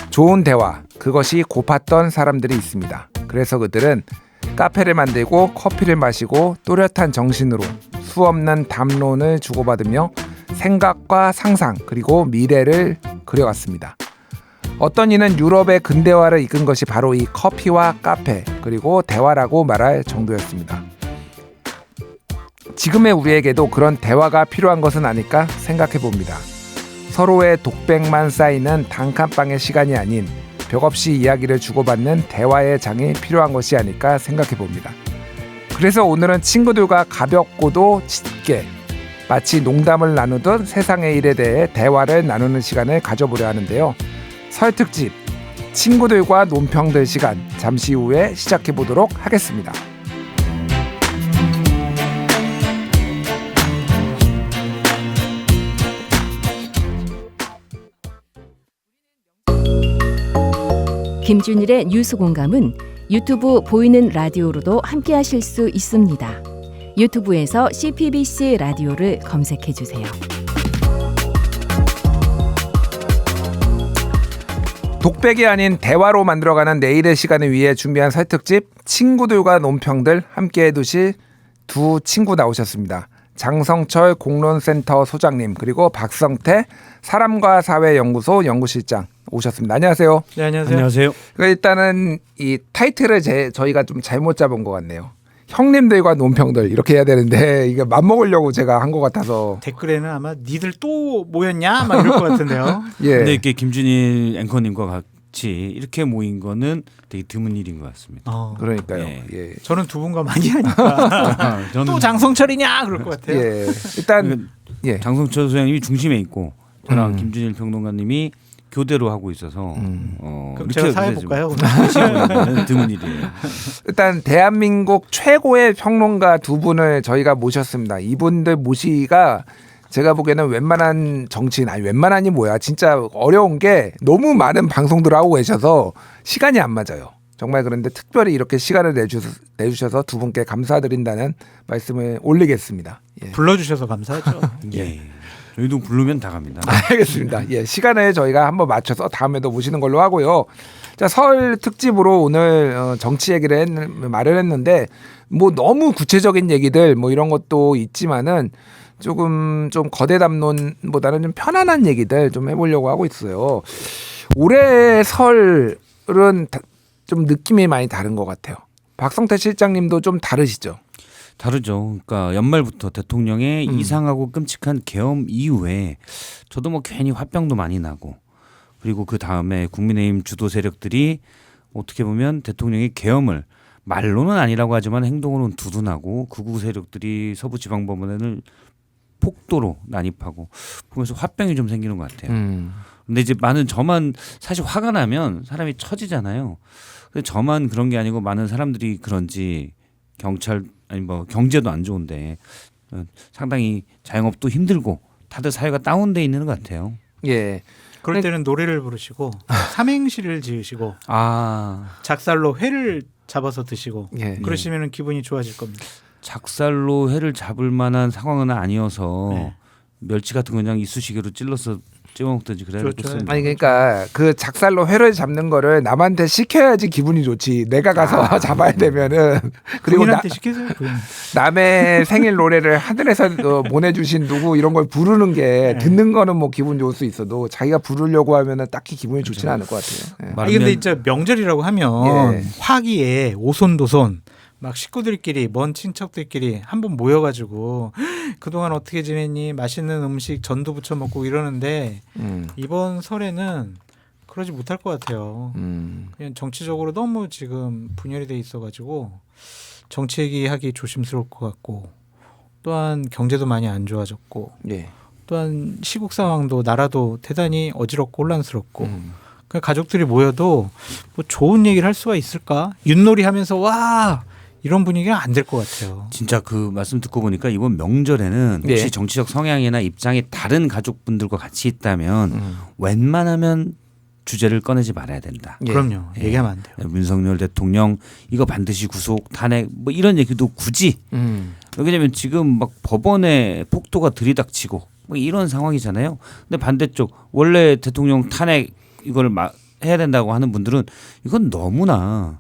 좋은 대화, 그것이 고팠던 사람들이 있습니다. 그래서 그들은 카페를 만들고 커피를 마시고 또렷한 정신으로 수없는 담론을 주고받으며 생각과 상상 그리고 미래를 그려갔습니다. 어떤 이는 유럽의 근대화를 이끈 것이 바로 이 커피와 카페 그리고 대화라고 말할 정도였습니다. 지금의 우리에게도 그런 대화가 필요한 것은 아닐까 생각해 봅니다. 서로의 독백만 쌓이는 단칸방의 시간이 아닌 벽없이 이야기를 주고받는 대화의 장이 필요한 것이 아닐까 생각해 봅니다. 그래서 오늘은 친구들과 가볍고도 짙게 마치 농담을 나누듯 세상의 일에 대해 대화를 나누는 시간을 가져보려 하는데요. 설 특집 친구들과 논평들 시간 잠시 후에 시작해 보도록 하겠습니다. 김준일의 뉴스 공감은 유튜브 보이는 라디오로도 함께하실 수 있습니다. 유튜브에서 CPBC 라디오를 검색해 주세요. 독백이 아닌 대화로 만들어가는 내일의 시간을 위해 준비한 설 특집 친구들과 논평들 함께해 두실 두 친구 나오셨습니다. 장성철 공론센터 소장님 그리고 박성태 사람과 사회 연구소 연구실장 오셨습니다. 안녕하세요. 네, 안녕하세요. 일단은 이 타이틀을 저희가 좀 잘못 잡은 것 같네요. 형님들과 논평들 이렇게 해야 되는데 이게 맘먹으려고 제가 한 것 같아서 댓글에는 아마 니들 또 모였냐 막 이럴 것 같은데요. 예. 근데 이렇게 김준일 앵커님과 같이 이렇게 모인 거는 되게 드문 일인 것 같습니다. 그러니까요. 네. 예. 저는 두 분과 많이 하니까 저는 또 장성철이냐 그럴 것 같아요. 예. 일단 예. 장성철 소장님이 중심에 있고 저랑 김준일 평론가님이 교대로 하고 있어서 그럼 제가 사회 볼까요? 오늘? 드문 일이에요. 일단 대한민국 최고의 평론가 두 분을 저희가 모셨습니다. 이분들 모시기가 제가 보기에는 웬만한 정치인 아니 웬만한이 뭐야 진짜 어려운 게 너무 많은 방송들을 하고 계셔서 시간이 안 맞아요. 정말 그런데 특별히 이렇게 시간을 내주셔서 두 분께 감사드린다는 말씀을 올리겠습니다. 예. 불러주셔서 감사하죠. 예. 저희도 부르면 다 갑니다. 알겠습니다. 예, 시간을 저희가 한번 맞춰서 다음에도 모시는 걸로 하고요. 자, 설 특집으로 오늘 정치 얘기를 마련했는데 뭐 너무 구체적인 얘기들 뭐 이런 것도 있지만은 조금 좀 거대 담론보다는 좀 편안한 얘기들 좀 해보려고 하고 있어요. 올해 설은 좀 느낌이 많이 다른 것 같아요. 박성태 실장님도 좀 다르시죠? 다르죠. 그러니까 연말부터 대통령의 이상하고 끔찍한 계엄 이후에 저도 뭐 괜히 화병도 많이 나고 그리고 그 다음에 국민의힘 주도 세력들이 어떻게 보면 대통령의 계엄을 말로는 아니라고 하지만 행동으로는 두둔하고 극우 세력들이 서부지방법원을 폭도로 난입하고 보면서 화병이 좀 생기는 것 같아요. 근데 이제 저만 사실 화가 나면 사람이 처지잖아요. 근데 저만 그런 게 아니고 많은 사람들이 그런지 경찰 아니 뭐 경제도 안 좋은데 상당히 자영업도 힘들고 다들 사회가 다운돼 있는 것 같아요. 예. 그럴 때는 노래를 부르시고 삼행시를 지으시고 아, 작살로 회를 잡아서 드시고 예. 그러시면 기분이 좋아질 겁니다. 작살로 회를 잡을 만한 상황은 아니어서 네. 멸치 같은 거 그냥 이쑤시개로 찔러서 찍어먹든지 그래야 그렇죠. 되겠습니다. 아니 그러니까 그 작살로 회를 잡는 거를 남한테 시켜야지 기분이 좋지. 내가 가서 잡아야 되면은 그리고 부인한테 시키세요. 부인. 남의 생일 노래를 하늘에서 보내주신 누구 이런 걸 부르는 게 듣는 거는 뭐 기분 좋을 수 있어도 자기가 부르려고 하면은 딱히 기분이 좋지는 않을 것 같아요. 예. 아니 근데 진짜 명절이라고 하면 예. 화기에 오손도손 막 식구들끼리 먼 친척들끼리 한번 모여가지고 그동안 어떻게 지냈니? 맛있는 음식 전도 부쳐 먹고 이러는데 이번 설에는 그러지 못할 것 같아요. 그냥 정치적으로 너무 지금 분열이 돼 있어가지고 정치 얘기하기 조심스러울 것 같고 또한 경제도 많이 안 좋아졌고 예. 또한 시국 상황도 나라도 대단히 어지럽고 혼란스럽고 그 가족들이 모여도 뭐 좋은 얘기를 할 수가 있을까? 윷놀이 하면서 와 이런 분위기는 안 될 것 같아요. 진짜 그 말씀 듣고 보니까 이번 명절에는 혹시 예. 정치적 성향이나 입장이 다른 가족분들과 같이 있다면 웬만하면 주제를 꺼내지 말아야 된다. 예. 그럼요. 예. 얘기하면 안 돼요. 윤석열 대통령 이거 반드시 구속 탄핵 뭐 이런 얘기도 굳이 왜냐면 지금 막 법원에 폭도가 들이닥치고 뭐 이런 상황이잖아요. 근데 반대쪽 원래 대통령 탄핵 이걸 해야 된다고 하는 분들은 이건 너무나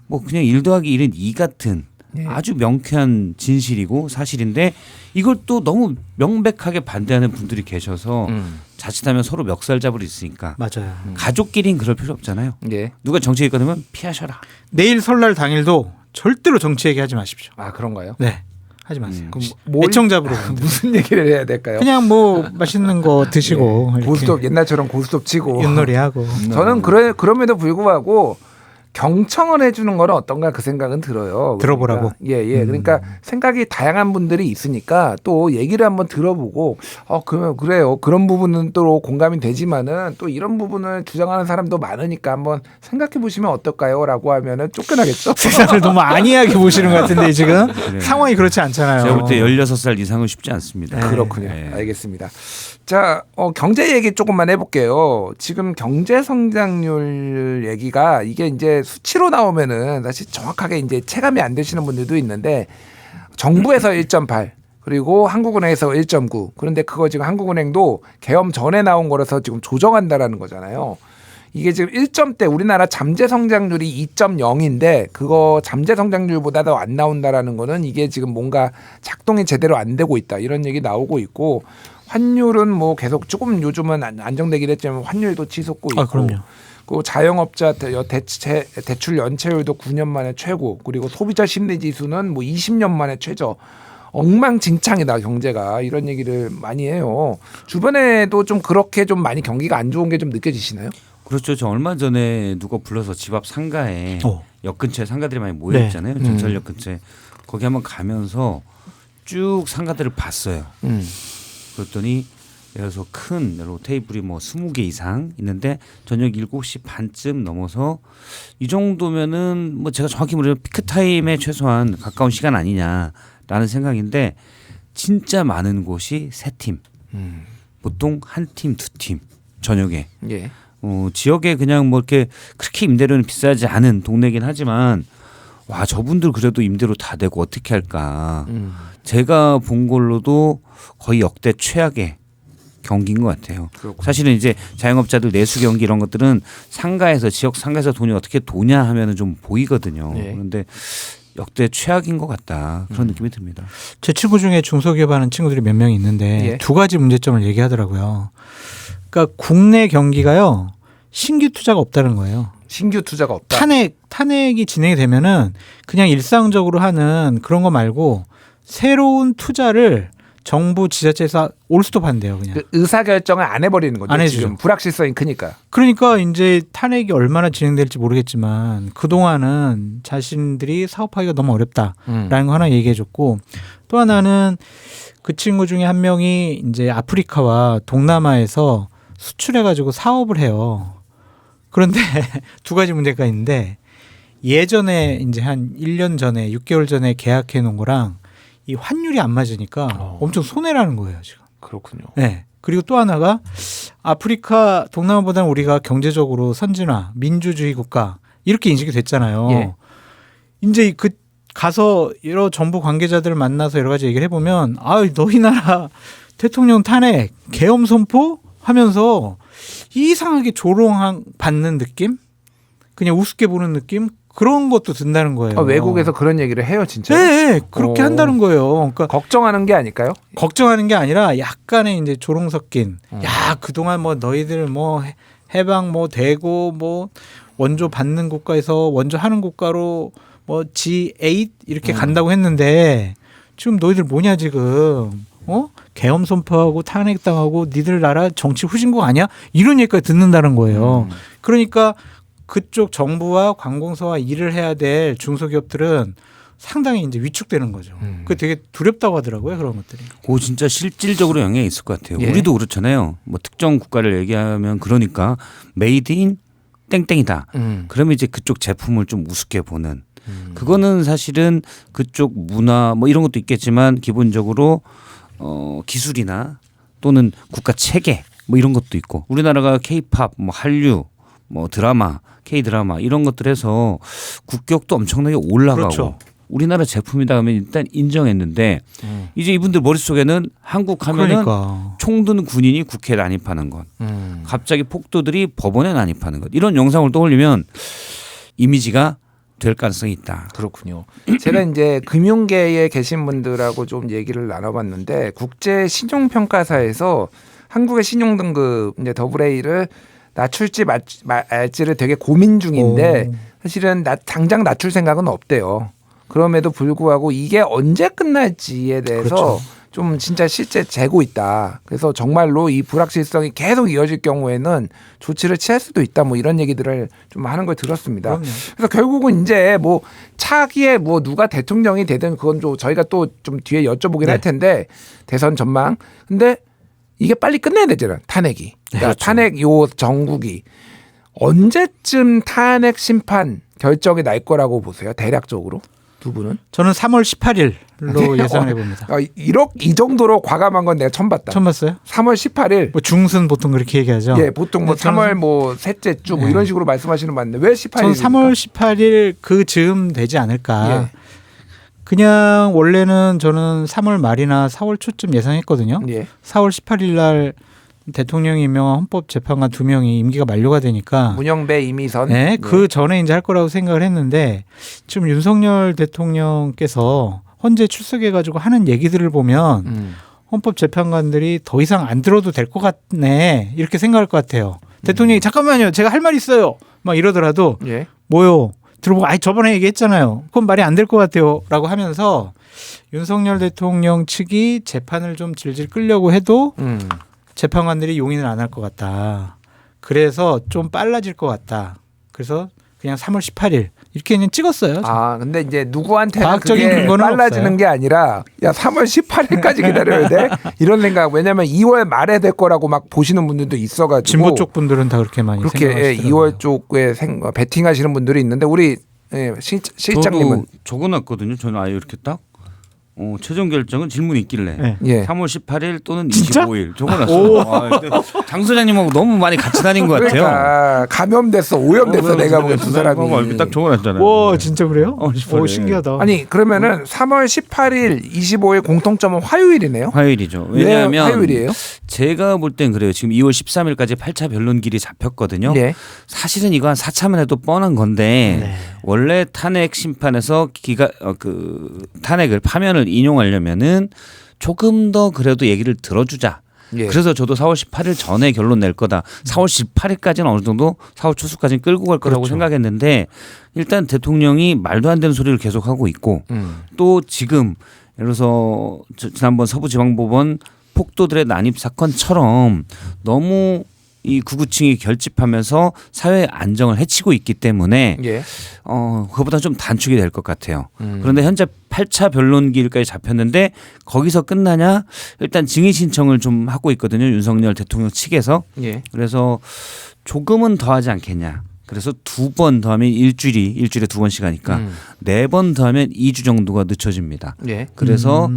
뭐 그냥 1 더하기 1은 2 같은 예. 아주 명쾌한 진실이고 사실인데 이걸 또 너무 명백하게 반대하는 분들이 계셔서 자칫하면 서로 멱살 잡을 수 있으니까 맞아요. 가족끼리는 그럴 필요 없잖아요. 예. 누가 정치 얘기 꺼내면 피하셔라. 내일 설날 당일도 절대로 정치 얘기하지 마십시오. 아 그런가요? 네, 하지 마세요. 그럼 뭘- 애청잡으로 무슨 얘기를 해야 될까요? 그냥 뭐 맛있는 거 드시고 이렇게 고스톱 옛날처럼 고스톱 치고. 윷놀이하고 저는 그럼에도 불구하고 경청을 해주는 거는 어떤가 그 생각은 들어요. 들어보라고? 예예. 그러니까 생각이 다양한 분들이 있으니까 또 얘기를 한번 들어보고 그러면 그래요. 그런 부분은 또 공감이 되지만은 또 이런 부분을 주장하는 사람도 많으니까 한번 생각해 보시면 어떨까요?라고 하면은 쫓겨나겠죠. 세상을 너무 안이하게 보시는 것 같은데 지금 그래요. 상황이 그렇지 않잖아요. 제가 볼 때 16살 이상은 쉽지 않습니다. 네. 그렇군요. 네. 알겠습니다. 자, 경제 얘기 조금만 해볼게요. 지금 경제 성장률 얘기가 이게 이제 수치로 나오면은 사실 정확하게 이제 체감이 안 되시는 분들도 있는데 정부에서 1.8 그리고 한국은행에서 1.9 그런데 그거 지금 한국은행도 계엄 전에 나온 거라서 지금 조정한다라는 거잖아요. 이게 지금 1점대 우리나라 잠재 성장률이 2.0인데 그거 잠재 성장률보다도 안 나온다라는 거는 이게 지금 뭔가 작동이 제대로 안 되고 있다 이런 얘기 나오고 있고 환율은 뭐 계속 조금 요즘은 안정되긴 했지만 환율도 치솟고 있고 그럼요. 그 자영업자 대출 연체율도 9년 만에 최고 그리고 소비자 심리 지수는 뭐 20년 만에 최저 엉망진창이다 경제가 이런 얘기를 많이 해요. 주변에도 좀 그렇게 좀 많이 경기가 안 좋은 게 좀 느껴지시나요? 그렇죠. 저 얼마 전에 누가 불러서 집 앞 상가에 역 근처에 상가들이 많이 모여 있잖아요. 네. 전철역 근처에 거기 한번 가면서 쭉 상가들을 봤어요. 그랬더니 예를 들어서 큰 테이블이 뭐 20개 이상 있는데 저녁 7시 반쯤 넘어서 이 정도면은 뭐 제가 정확히 모르면 피크 타임에 최소한 가까운 시간 아니냐라는 생각인데 진짜 많은 곳이 3팀. 보통 한 팀, 2팀 저녁에. 예. 지역에 그냥 뭐 이렇게 그렇게 임대료는 비싸지 않은 동네긴 하지만 와 저분들 그래도 임대료 다 되고 어떻게 할까. 제가 본 걸로도 거의 역대 최악의 경기인 것 같아요. 그렇군요. 사실은 이제 자영업자들 내수 경기 이런 것들은 상가에서 지역 상가에서 돈이 어떻게 도냐 하면은 좀 보이거든요. 네. 그런데 역대 최악인 것 같다 그런 느낌이 듭니다. 제 친구 중에 중소기업하는 친구들이 몇 명 있는데 예. 2가지 문제점을 얘기하더라고요. 그러니까 국내 경기가요 신규 투자가 없다는 거예요. 신규 투자가 없다. 탄핵이 진행이 되면은 그냥 일상적으로 하는 그런 거 말고 새로운 투자를 정부 지자체에서 올스톱한대요 그냥. 그 의사 결정을 안 해버리는 거죠. 안 해주죠. 지금 불확실성이 크니까. 그러니까 이제 탄핵이 얼마나 진행될지 모르겠지만 그동안은 자신들이 사업하기가 너무 어렵다라는 거 하나 얘기해줬고 또 하나는 그 친구 중에 한 명이 이제 아프리카와 동남아에서 수출해가지고 사업을 해요. 그런데 2가지 문제가 있는데 예전에 이제 한 1년 전에 6개월 전에 계약해 놓은 거랑 이 환율이 안 맞으니까 엄청 손해라는 거예요 지금. 그렇군요. 네. 그리고 또 하나가 아프리카 동남아보다는 우리가 경제적으로 선진화 민주주의 국가 이렇게 인식이 됐잖아요. 예. 이제 그 가서 여러 정부 관계자들을 만나서 여러 가지 얘기를 해보면 너희 나라 대통령 탄핵 계엄 선포 하면서 이상하게 조롱 받는 느낌, 그냥 우습게 보는 느낌 그런 것도 든다는 거예요. 외국에서 그런 얘기를 해요, 진짜? 네, 그렇게 한다는 거예요. 그러니까 걱정하는 게 아닐까요? 걱정하는 게 아니라 약간의 이제 조롱 섞인. 야, 그동안 뭐 너희들 뭐 해방 뭐 되고 뭐 원조 받는 국가에서 원조 하는 국가로 뭐 G8 이렇게 간다고 했는데 지금 너희들 뭐냐 지금 계엄 선포하고 탄핵당하고 니들 나라 정치 후진국 아니야? 이런 얘기까지 듣는다는 거예요. 그러니까 그쪽 정부와 관공서와 일을 해야 될 중소기업들은 상당히 이제 위축되는 거죠. 그게 되게 두렵다고 하더라고요, 그런 것들이. 그 진짜 실질적으로 영향이 있을 것 같아요. 예. 우리도 그렇잖아요. 뭐 특정 국가를 얘기하면 그러니까 메이드 인 땡땡이다. 그러면 이제 그쪽 제품을 좀 우습게 보는. 그거는 사실은 그쪽 문화 뭐 이런 것도 있겠지만 기본적으로 기술이나 또는 국가 체계 뭐 이런 것도 있고 우리나라가 K-팝, 뭐 한류, 뭐 드라마, K-드라마 이런 것들에서 국격도 엄청나게 올라가고 그렇죠. 우리나라 제품이다 하면 일단 인정했는데 이제 이분들 머릿속에는 한국 하면은 그러니까. 총든 군인이 국회에 난입하는 것, 갑자기 폭도들이 법원에 난입하는 것 이런 영상을 떠올리면 이미지가 될 가능성이 있다. 그렇군요. 제가 이제 금융계에 계신 분들하고 좀 얘기를 나눠봤는데 국제 신용평가사에서 한국의 신용등급 이제 더블A를 낮출지 말지를 되게 고민 중인데 사실은 당장 낮출 생각은 없대요. 그럼에도 불구하고 이게 언제 끝날지에 대해서 그렇죠. 좀 진짜 실제 재고 있다. 그래서 정말로 이 불확실성이 계속 이어질 경우에는 조치를 취할 수도 있다. 뭐 이런 얘기들을 좀 하는 걸 들었습니다. 그럼요. 그래서 결국은 이제 뭐 차기에 뭐 누가 대통령이 되든 그건 좀 저희가 또 좀 뒤에 여쭤보긴 할 텐데 대선 전망. 근데 이게 빨리 끝내야 되잖아요. 탄핵이. 그러니까 그렇죠. 탄핵 요 정국이 언제쯤 탄핵 심판 결정이 날 거라고 보세요? 대략적으로 두 분은? 저는 3월 18일로 예상해 봅니다. 이 정도로 과감한 건 내가 처음 봤다. 처음 봤어요? 3월 18일. 뭐 중순 보통 그렇게 얘기하죠. 예, 보통 뭐 3월 뭐 셋째 주 뭐 이런 식으로 말씀하시는 거 맞는데 왜 18일? 저는 3월 18일 그 즈음 되지 않을까. 예. 그냥 원래는 저는 3월 말이나 4월 초쯤 예상했거든요. 예. 4월 18일 날 대통령이 임명한 헌법재판관 2명이 임기가 만료가 되니까 문영배, 이미선. 네, 예. 그 전에 이제 할 거라고 생각을 했는데 지금 윤석열 대통령께서 헌재 출석해 가지고 하는 얘기들을 보면 헌법재판관들이 더 이상 안 들어도 될 것 같네 이렇게 생각할 것 같아요. 대통령이 잠깐만요, 제가 할 말 있어요. 막 이러더라도 예. 뭐요? 들어보고 저번에 얘기했잖아요. 그건 말이 안 될 것 같아요라고 하면서 윤석열 대통령 측이 재판을 좀 질질 끌려고 해도 재판관들이 용인을 안 할 것 같다. 그래서 좀 빨라질 것 같다. 그래서 그냥 3월 18일 이렇게 그냥 찍었어요. 아, 근데 이제 누구한테는 과학적인 그게 근거는 빨라지는 없어요. 게 아니라 야 3월 18일까지 기다려야 돼? 이런 생각. 왜냐하면 2월 말에 될 거라고 막 보시는 분들도 있어가지고. 진보 쪽 분들은 다 그렇게 많이 그렇게 생각하시더라고요. 2월 쪽에 베팅하시는 분들이 있는데 우리 실장님은 저도 적어놨거든요. 저는 아예 이렇게 딱 최종 결정은 질문이 있길래 네. 예. 3월 18일 또는 진짜? 25일 적어놨어요. 장 소장님하고 너무 많이 같이 다닌 것 같아요. 그러니까 감염됐어, 오염됐어 내가 보기엔 두 사람이. 이렇게 딱 적어놨잖아요. 와 진짜 그래요? 18일. 오 신기하다. 아니 그러면은 3월 18일, 25일 공통점은 화요일이네요. 화요일이죠. 왜 왜냐하면 화요일이에요? 제가 볼 땐 그래요. 지금 2월 13일까지 8차 변론길이 잡혔거든요. 네. 사실은 이거 한 4차만 해도 뻔한 건데 원래 탄핵 심판에서 탄핵을 파면을 인용하려면은 조금 더 그래도 얘기를 들어주자. 예. 그래서 저도 4월 18일 전에 결론 낼 거다. 4월 18일까지는 어느 정도 4월 초수까지는 끌고 갈 거라고 그렇죠. 생각했는데 일단 대통령이 말도 안 되는 소리를 계속하고 있고 또 지금 예를 들어서 지난번 서부지방법원 폭도들의 난입 사건처럼 너무 이 구구층이 결집하면서 사회 안정을 해치고 있기 때문에 예. 그거보다 좀 단축이 될 것 같아요. 그런데 현재 8차 변론기일까지 잡혔는데 거기서 끝나냐? 일단 증인 신청을 좀 하고 있거든요. 윤석열 대통령 측에서. 예. 그래서 조금은 더 하지 않겠냐. 그래서 2번 더하면 일주일에 2번씩 하니까 4번 더하면 2주 정도가 늦춰집니다. 예. 그래서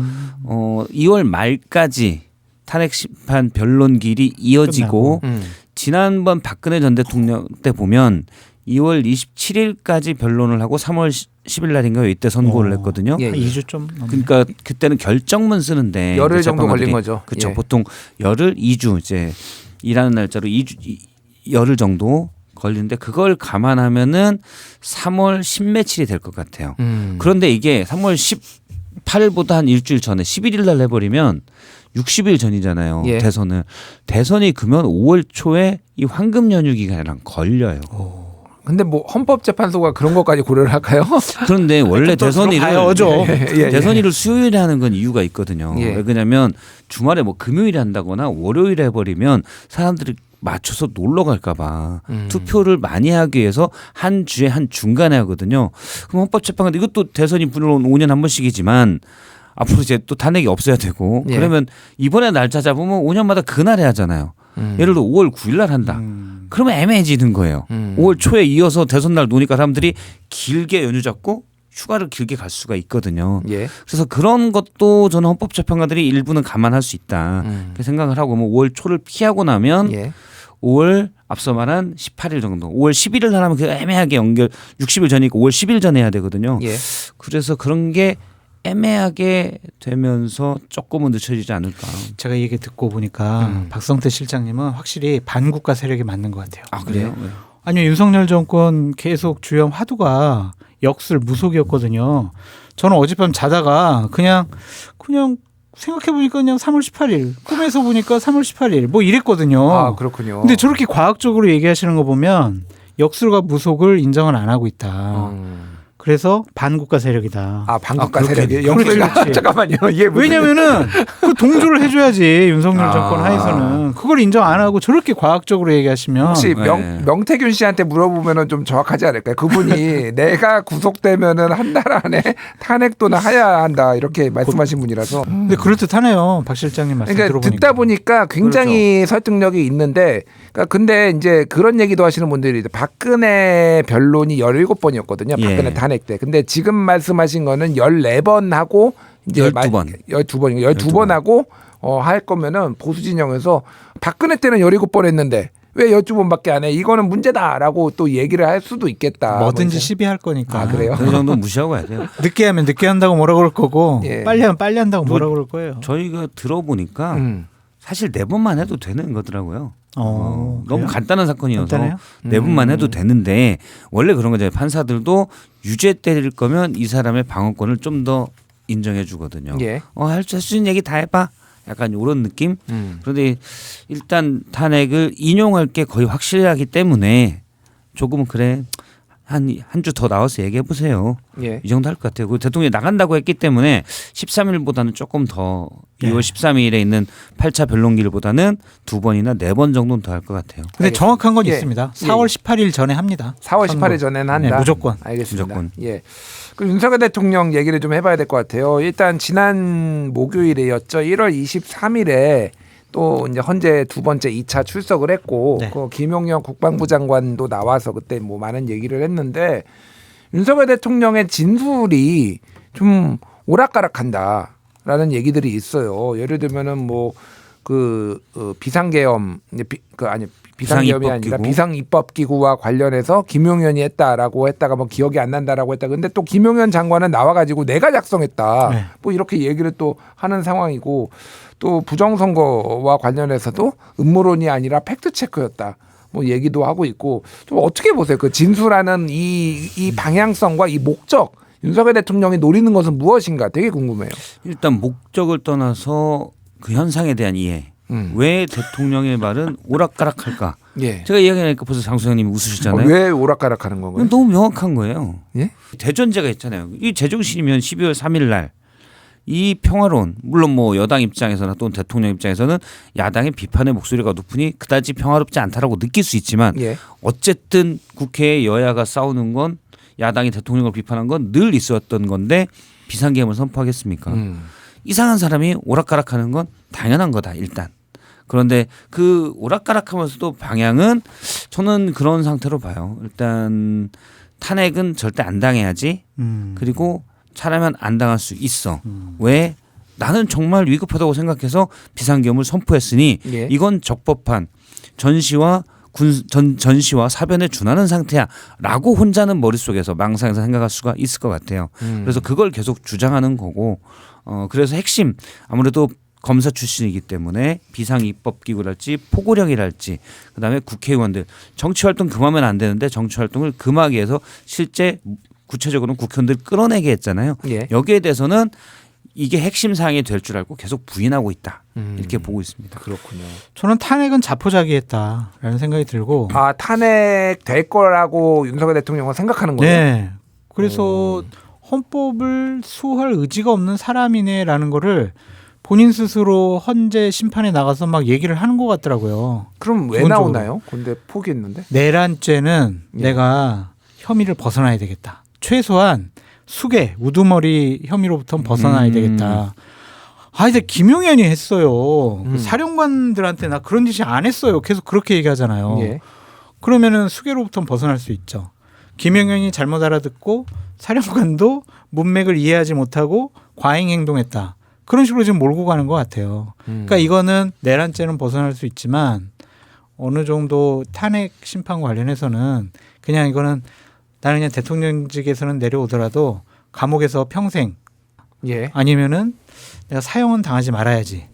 2월 말까지 탄핵 심판 변론길이 이어지고 지난번 박근혜 전 대통령 때 보면 2월 27일까지 변론을 하고 3월 10일 날인가요? 이때 선고를 했거든요. 예, 예. 2주 좀 넘네. 그러니까 그때는 결정문 쓰는데 열흘 정도 걸린 거죠. 그렇죠. 예. 보통 열흘 2주 이제 일하는 날짜로 2주 열흘 정도 걸리는데 그걸 감안하면은 3월 10며칠이 될 것 같아요. 그런데 이게 3월 18일보다 한 일주일 전에 11일 날 해버리면 60일 전이잖아요. 예. 대선이 그러면 5월 초에 이 황금 연휴 기간이랑 걸려요. 근데 뭐 헌법재판소가 그런 것까지 고려를 할까요? 그런데 원래 대선일을 예. 대선일을 수요일에 하는 건 이유가 있거든요. 예. 왜 그러냐면 주말에 뭐 금요일에 한다거나 월요일에 해버리면 사람들이 맞춰서 놀러 갈까 봐 투표를 많이 하기 위해서 한 주에 한 중간에 하거든요. 그럼 헌법재판관 이것도 대선이 물론 5년에 한 번씩이지만 앞으로 이제 또 탄핵이 없어야 되고 예. 그러면 이번에 날짜 잡으면 5년마다 그날에 하잖아요. 예를 들어 5월 9일 날 한다. 그러면 애매해지는 거예요. 5월 초에 이어서 대선 날 노니까 사람들이 길게 연휴 잡고 휴가를 길게 갈 수가 있거든요. 예. 그래서 그런 것도 저는 헌법재판관들이 일부는 감안할 수 있다. 그렇게 생각을 하고 뭐 5월 초를 피하고 나면 예. 5월 앞서 말한 18일 정도. 5월 11일 날 하면 그 애매하게 연결 60일 전이니까 5월 10일 전에 해야 되거든요. 예. 그래서 그런 게 애매하게 되면서 조금은 늦춰지지 않을까. 제가 이 얘기 듣고 보니까 박성태 실장님은 확실히 반국가 세력이 맞는 것 같아요. 아 그래요? 네. 아니요, 윤석열 정권 계속 주요 화두가 역술 무속이었거든요. 저는 어젯밤 자다가 그냥 생각해 보니까 그냥 3월 18일 꿈에서 보니까 3월 18일 뭐 이랬거든요. 아 그렇군요. 근데 저렇게 과학적으로 얘기하시는 거 보면 역술과 무속을 인정을 안 하고 있다. 그래서 반국가 세력이다. 아 반국가 그렇게 세력이 그렇지, 그렇지. 잠깐만요. 이게 무슨- 왜냐면은 그 동조를 해줘야지 윤석열 아. 정권 하에서는 그걸 인정 안 하고 저렇게 과학적으로 얘기하시면 혹시 네. 명태균 씨한테 물어보면은 좀 정확하지 않을까요? 그분이 내가 구속되면은 한 달 안에 탄핵도는 하야 한다 이렇게 말씀하신 분이라서. 근데 그럴 듯하네요. 박 실장님 말씀 그러니까 들어보니까. 듣다 보니까 굉장히 설득력이 있는데, 그러니까 근데 이제 그런 얘기도 하시는 분들이 박근혜 변론이 17번이었거든요. 박근혜 예. 탄핵 때. 근데 지금 말씀하신 거는 14번 하고 이제 12번. 12번 하고 할 거면은 보수 진영에서 박근혜 때는 17번 했는데 왜 12번밖에 안 해? 이거는 문제다라고 또 얘기를 할 수도 있겠다. 뭐든지 뭐 시비할 거니까. 아, 그래요? 그 정도 무시하고 가야 돼요. 늦게 하면 늦게 한다고 뭐라 그럴 거고 예. 빨리 하면 빨리 한다고 뭐라 그럴 거예요. 저희가 들어보니까 음. 사실 4번만 해도 되는 거더라고요. 너무 그래요? 간단한 사건이어서 간단해요? 4번만 해도 되는데 원래 그런 거잖아요. 판사들도 유죄 때릴 거면 이 사람의 방어권을 좀 더 인정해 주거든요. 예. 할 수 있는 얘기 다 해봐. 약간 이런 느낌. 그런데 일단 탄핵을 인용할 게 거의 확실하기 때문에 조금은 그래 한 주 더 나와서 얘기해 보세요. 예. 이 정도 할 것 같아요. 그 대통령이 나간다고 했기 때문에 13일보다는 조금 더 2월 13일에 있는 8차 변론기일보다는 2번이나 4번 정도는 더 할 것 같아요. 근데 알겠습니다. 정확한 건 예. 있습니다. 예. 4월 18일 전에 합니다. 4월 선거. 18일 전에는 한다. 네, 무조건. 알겠습니다. 무조건. 예. 그 윤석열 대통령 얘기를 좀 해봐야 될 것 같아요. 일단 지난 목요일이었죠. 1월 23일에 또 이제 헌재 두 번째 2차 출석을 했고, 네. 그 김용현 국방부 장관도 나와서 그때 뭐 많은 얘기를 했는데 윤석열 대통령의 진술이 좀 오락가락한다라는 얘기들이 있어요. 예를 들면은 뭐 비상계엄 비상계엄이 아니라 비상입법기구. 비상입법기구와 관련해서 김용현이 했다라고 했다가 뭐 기억이 안 난다라고 했다. 근데 또 김용현 장관은 나와가지고 내가 작성했다. 네. 뭐 이렇게 얘기를 또 하는 상황이고, 또 부정선거와 관련해서도 음모론이 아니라 팩트 체크였다. 뭐 얘기도 하고 있고, 좀 어떻게 보세요? 그 진술하는 이 방향성과 이 목적, 윤석열 대통령이 노리는 것은 무엇인가 되게 궁금해요. 일단 목적을 떠나서 그 현상에 대한 이해. 왜 대통령의 말은 오락가락할까? 예. 제가 이야기하니까 벌써 장소장님이 웃으시잖아요. 왜 오락가락하는 건가요? 너무 명확한 거예요. 예? 대전제가 있잖아요. 이 제정신이면 12월 3일 날 이 평화로운, 물론 뭐 여당 입장에서나 또는 대통령 입장에서는 야당의 비판의 목소리가 높으니 그다지 평화롭지 않다라고 느낄 수 있지만 예. 어쨌든 국회에 여야가 싸우는 건, 야당이 대통령을 비판한 건 늘 있었던 건데 비상계엄을 선포하겠습니까? 이상한 사람이 오락가락하는 건 당연한 거다 일단. 그런데 그 오락가락하면서도 방향은 저는 그런 상태로 봐요. 일단 탄핵은 절대 안 당해야지. 그리고 차라면 안 당할 수 있어. 왜? 나는 정말 위급하다고 생각해서 비상계엄을 선포했으니 예. 이건 적법한 전시와 사변에 준하는 상태야라고 혼자는 머릿속에서 망상에서 생각할 수가 있을 것 같아요. 그래서 그걸 계속 주장하는 거고 그래서 핵심 아무래도 검사 출신이기 때문에 비상입법기구랄지 포고령이랄지 그다음에 국회의원들 정치활동 금하면 안 되는데 정치활동을 금하기 위해서 실제 구체적으로는 국회의원들 끌어내게 했잖아요. 예. 여기에 대해서는 이게 핵심 사항이 될 줄 알고 계속 부인하고 있다. 이렇게 보고 있습니다. 그렇군요. 저는 탄핵은 자포자기했다라는 생각이 들고. 아 탄핵 될 거라고 윤석열 대통령은 생각하는 거예요? 네. 그래서 헌법을 수호할 의지가 없는 사람이네라는 거를 본인 스스로 헌재 심판에 나가서 막 얘기를 하는 것 같더라고요. 그럼 왜 기본적으로. 나오나요? 근데 포기했는데? 내란죄는 예. 내가 혐의를 벗어나야 되겠다. 최소한 수괴, 우두머리 혐의로부터는 벗어나야 되겠다. 아, 이제 김용현이 했어요. 그 사령관들한테 나 그런 짓이 안 했어요. 계속 그렇게 얘기하잖아요. 예. 그러면은 수괴로부터는 벗어날 수 있죠. 김용현이 잘못 알아듣고 사령관도 문맥을 이해하지 못하고 과잉 행동했다. 그런 식으로 지금 몰고 가는 것 같아요. 그러니까 이거는 내란죄는 벗어날 수 있지만 어느 정도 탄핵 심판 관련해서는 그냥 이거는 나는 그냥 대통령직에서는 내려오더라도 감옥에서 평생 예. 아니면은 내가 사형은 당하지 말아야지.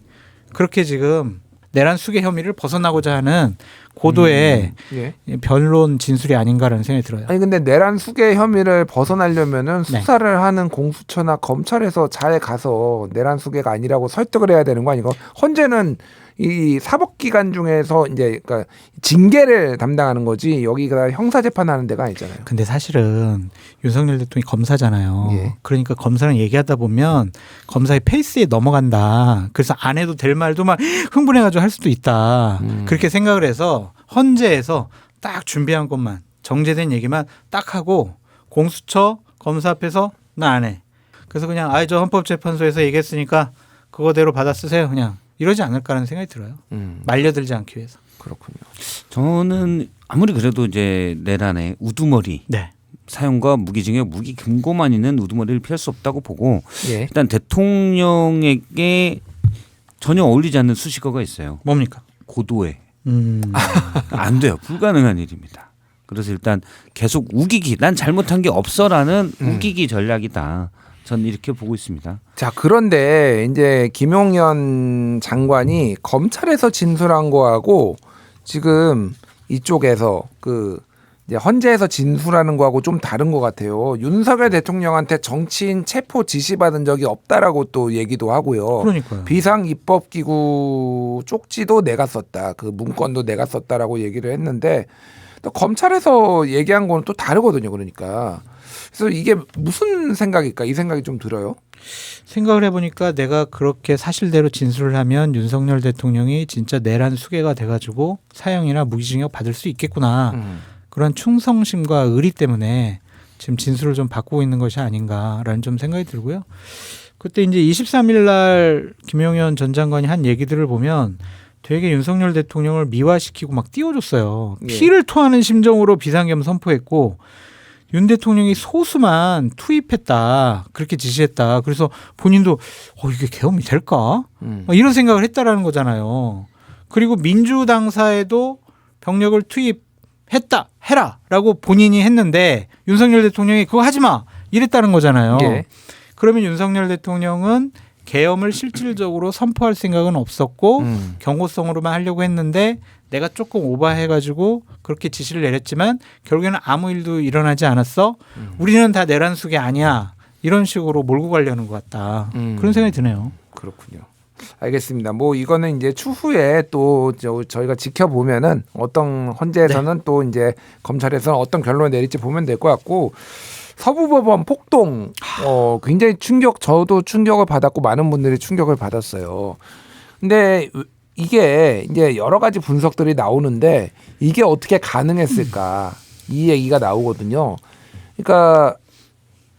그렇게 지금 내란 수괴 혐의를 벗어나고자 하는 고도의 예. 변론 진술이 아닌가라는 생각이 들어요. 아니 근데 내란 수괴 혐의를 벗어나려면은 네. 수사를 하는 공수처나 검찰에서 잘 가서 내란 수괴가 아니라고 설득을 해야 되는 거 아니고 헌재는 이 사법기관 중에서 이제 그러니까 징계를 담당하는 거지 여기가 형사 재판하는 데가 아니잖아요. 근데 사실은 윤석열 대통령이 검사잖아요. 예. 그러니까 검사랑 얘기하다 보면 검사의 페이스에 넘어간다. 그래서 안 해도 될 말도 막 흥분해가지고 할 수도 있다. 그렇게 생각을 해서 헌재에서 딱 준비한 것만 정제된 얘기만 딱 하고 공수처 검사 앞에서 나 안 해. 그래서 그냥 저 헌법재판소에서 얘기했으니까 그거대로 받아 쓰세요. 그냥 이러지 않을까라는 생각이 들어요. 말려들지 않기 위해서. 그렇군요. 저는 아무리 그래도 이제 내란의 우두머리 네. 사형과 무기징역 무기 금고만 있는 우두머리를 피할 수 없다고 보고 예. 일단 대통령에게 전혀 어울리지 않는 수식어가 있어요. 뭡니까? 고도에 안 돼요. 불가능한 일입니다. 그래서 일단 계속 우기기 난 잘못한 게 없어라는 우기기 전략이다. 저는 이렇게 보고 있습니다. 자, 그런데 이제 김용현 장관이 검찰에서 진술한 거하고 지금 이쪽에서 그 이제 헌재에서 진술하는 거하고 좀 다른 것 같아요. 윤석열 대통령한테 정치인 체포 지시받은 적이 없다라고 또 얘기도 하고요. 그러니까요. 비상입법기구 쪽지도 내가 썼다. 그 문건도 내가 썼다라고 얘기를 했는데 또 검찰에서 얘기한 거는 또 다르거든요. 그러니까. 그래서 이게 무슨 생각일까? 이 생각이 좀 들어요. 생각을 해보니까 내가 그렇게 사실대로 진술을 하면 윤석열 대통령이 진짜 내란 수괴가 돼가지고 사형이나 무기징역 받을 수 있겠구나. 그런 충성심과 의리 때문에 지금 진술을 좀 바꾸고 있는 것이 아닌가라는 좀 생각이 들고요. 그때 이제 23일 날 김용현 전 장관이 한 얘기들을 보면 되게 윤석열 대통령을 미화시키고 막 띄워줬어요. 예. 피를 토하는 심정으로 비상계엄 선포했고 윤 대통령이 소수만 투입했다. 그렇게 지시했다. 그래서 본인도 이게 계엄이 될까? 이런 생각을 했다라는 거잖아요. 그리고 민주당사에도 병력을 투입했다. 해라라고 본인이 했는데 윤석열 대통령이 그거 하지 마. 이랬다는 거잖아요. 예. 그러면 윤석열 대통령은 계엄을 실질적으로 선포할 생각은 없었고 경고성으로만 하려고 했는데 내가 조금 오버해가지고 그렇게 지시를 내렸지만 결국에는 아무 일도 일어나지 않았어. 우리는 다 내란 수괴 아니야. 이런 식으로 몰고 가려는 것 같다. 그런 생각이 드네요. 그렇군요. 알겠습니다. 뭐 이거는 이제 추후에 또 저희가 지켜보면은 어떤 헌재에서는 또 이제 검찰에서는 어떤 결론을 내릴지 보면 될 것 같고 서부법원 폭동 굉장히 저도 충격을 받았고 많은 분들이 충격을 받았어요. 근데 이게 이제 여러 가지 분석들이 나오는데 이게 어떻게 가능했을까 이 얘기가 나오거든요. 그러니까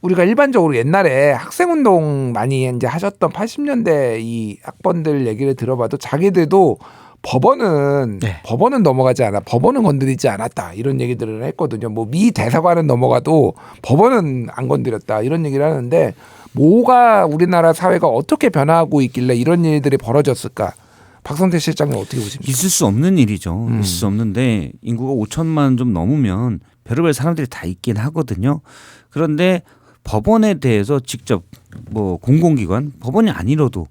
우리가 일반적으로 옛날에 학생운동 많이 이제 하셨던 80년대 이 학번들 얘기를 들어봐도 자기들도 법원은 네. 법원은 넘어가지 않아. 법원은 건드리지 않았다. 이런 얘기들을 했거든요. 뭐 미 대사관은 넘어가도 법원은 안 건드렸다. 이런 얘기를 하는데 뭐가 우리나라 사회가 어떻게 변화하고 있길래 이런 일들이 벌어졌을까? 박성태 실장님 어떻게 보십니까? 있을 수 없는 일이죠. 있을 수 없는데 인구가 5천만 좀 넘으면 별의별 사람들이 다 있긴 하거든요. 그런데 법원에 대해서 직접 뭐 공공기관 법원이 아니라도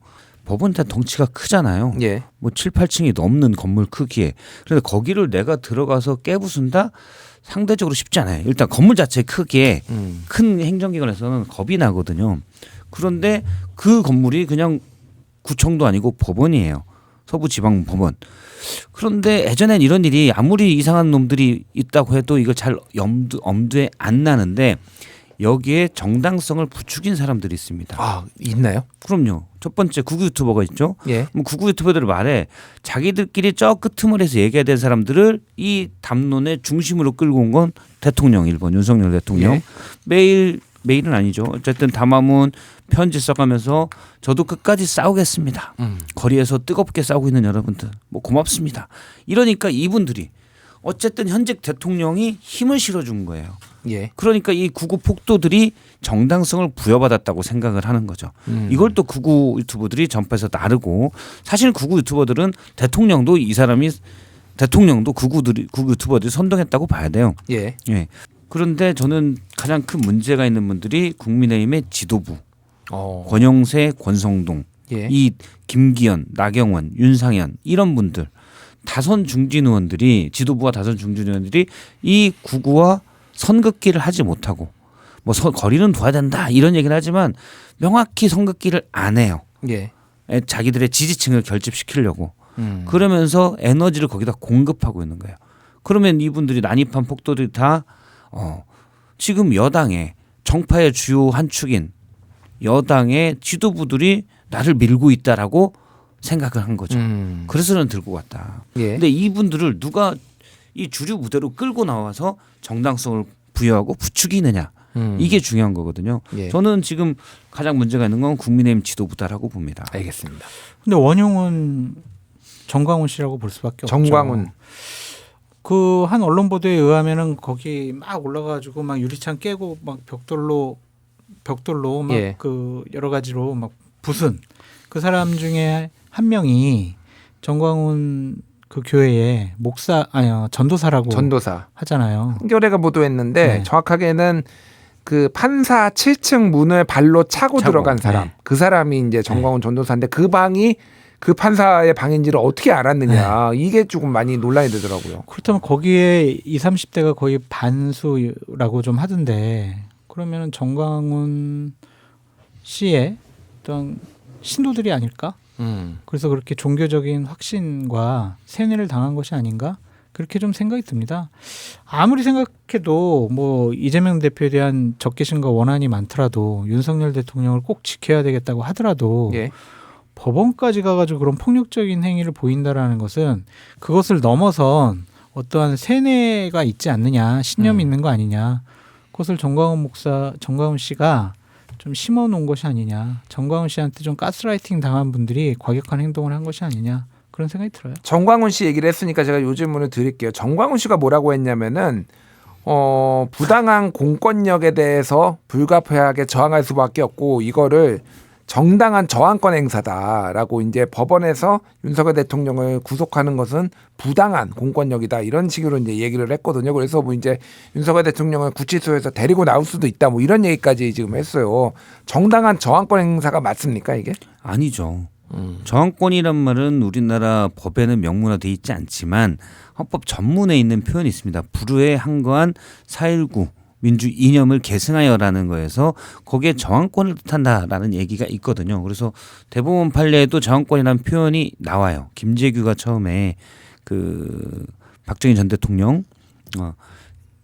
법원 다 덩치가 크잖아요. 예. 뭐 7, 8층이 넘는 건물 크기에. 그런데 거기를 내가 들어가서 깨부순다? 상대적으로 쉽지 않아요. 일단 건물 자체 크기에 큰 행정기관에서는 겁이 나거든요. 그런데 그 건물이 그냥 구청도 아니고 법원이에요. 서부지방법원. 그런데 예전엔 이런 일이 아무리 이상한 놈들이 있다고 해도 이걸 잘 엄두에 안 나는데 여기에 정당성을 부추긴 사람들이 있습니다. 아, 있나요? 그럼요. 첫 번째 구구 유튜버가 있죠. 예. 그럼 구구 유튜버들 말에 자기들끼리 저 끄트머리에서 얘기해야 될 사람들을 이 담론의 중심으로 끌고 온 건 대통령 1번 윤석열 대통령. 예. 매일은 아니죠. 어쨌든 담화문 편지 써가면서 저도 끝까지 싸우겠습니다. 거리에서 뜨겁게 싸우고 있는 여러분들 뭐 고맙습니다. 이러니까 이분들이 어쨌든 현직 대통령이 힘을 실어준 거예요. 예. 그러니까 이 구구 폭도들이 정당성을 부여받았다고 생각을 하는 거죠. 이걸 또 구구 유튜버들이 전파해서 나르고 사실 구구 유튜버들은 대통령도 이 사람이 대통령도 구구 유튜버들이 선동했다고 봐야 돼요. 예. 예. 그런데 저는 가장 큰 문제가 있는 분들이 국민의힘의 지도부 권영세, 권성동, 예. 이 김기현, 나경원, 윤상현 이런 분들 다선 중진 의원들이 지도부와 다선 중진 의원들이 이 구구와 선긋기를 하지 못하고 뭐 거리는 둬야 된다 이런 얘기를 하지만 명확히 선긋기를 안 해요. 예. 자기들의 지지층을 결집시키려고 그러면서 에너지를 거기다 공급하고 있는 거예요. 그러면 이분들이 난입한 폭도들이 다 지금 여당의 정파의 주요 한 축인 여당의 지도부들이 나를 밀고 있다라고 생각을 한 거죠. 그래서는 들고 갔다. 예. 근데 이분들을 누가 이 주류 무대로 끌고 나와서 정당성을 부여하고 부추기느냐. 이게 중요한 거거든요. 예. 저는 지금 가장 문제가 있는 건 국민의힘 지도부다라고 봅니다. 알겠습니다. 근데 원흉은 정광훈 씨라고 볼 수밖에 없죠. 정광훈. 그 한 언론 보도에 의하면은 거기 막 올라가지고 막 유리창 깨고 막 벽돌로 막 예. 그 여러 가지로 막 부순 그 사람 중에 한 명이 정광훈 그 교회의 전도사라고 전도사. 하잖아요. 한겨레가 보도했는데 네. 정확하게는 그 판사 7층 문을 발로 차고 들어간 사람. 네. 그 사람이 이제 정광훈 전도사인데 그 방이 그 판사의 방인지를 어떻게 알았느냐. 이게 조금 많이 논란이 되더라고요. 그렇다면 거기에 20, 30대가 거의 반수라고 좀 하던데 그러면은 정광훈 씨의 어떤 신도들이 아닐까? 그래서 그렇게 종교적인 확신과 세뇌를 당한 것이 아닌가? 그렇게 좀 생각이 듭니다. 아무리 생각해도 뭐 이재명 대표에 대한 적개심과 원한이 많더라도 윤석열 대통령을 꼭 지켜야 되겠다고 하더라도 예. 법원까지 가가지고 그런 폭력적인 행위를 보인다라는 것은 그것을 넘어선 어떠한 세뇌가 있지 않느냐, 신념이 있는 거 아니냐. 그것을 정광훈 씨가 좀 심어놓은 것이 아니냐. 정광훈 씨한테 좀 가스라이팅 당한 분들이 과격한 행동을 한 것이 아니냐. 그런 생각이 들어요. 정광훈 씨 얘기를 했으니까 제가 요 질문을 드릴게요. 정광훈 씨가 뭐라고 했냐면은 부당한 공권력에 대해서 불가피하게 저항할 수밖에 없고 이거를 정당한 저항권 행사다라고 이제 법원에서 윤석열 대통령을 구속하는 것은 부당한 공권력이다 이런 식으로 이제 얘기를 했거든요. 그래서 뭐 이제 윤석열 대통령을 구치소에서 데리고 나올 수도 있다 뭐 이런 얘기까지 지금 했어요. 정당한 저항권 행사가 맞습니까 이게? 아니죠. 저항권이란 말은 우리나라 법에는 명문화되어 있지 않지만 헌법 전문에 있는 표현이 있습니다. 불후에 항거한 4.19 민주 이념을 계승하여라는 거에서 거기에 저항권을 뜻한다라는 얘기가 있거든요. 그래서 대법원 판례에도 저항권이라는 표현이 나와요. 김재규가 처음에 그 박정희 전 대통령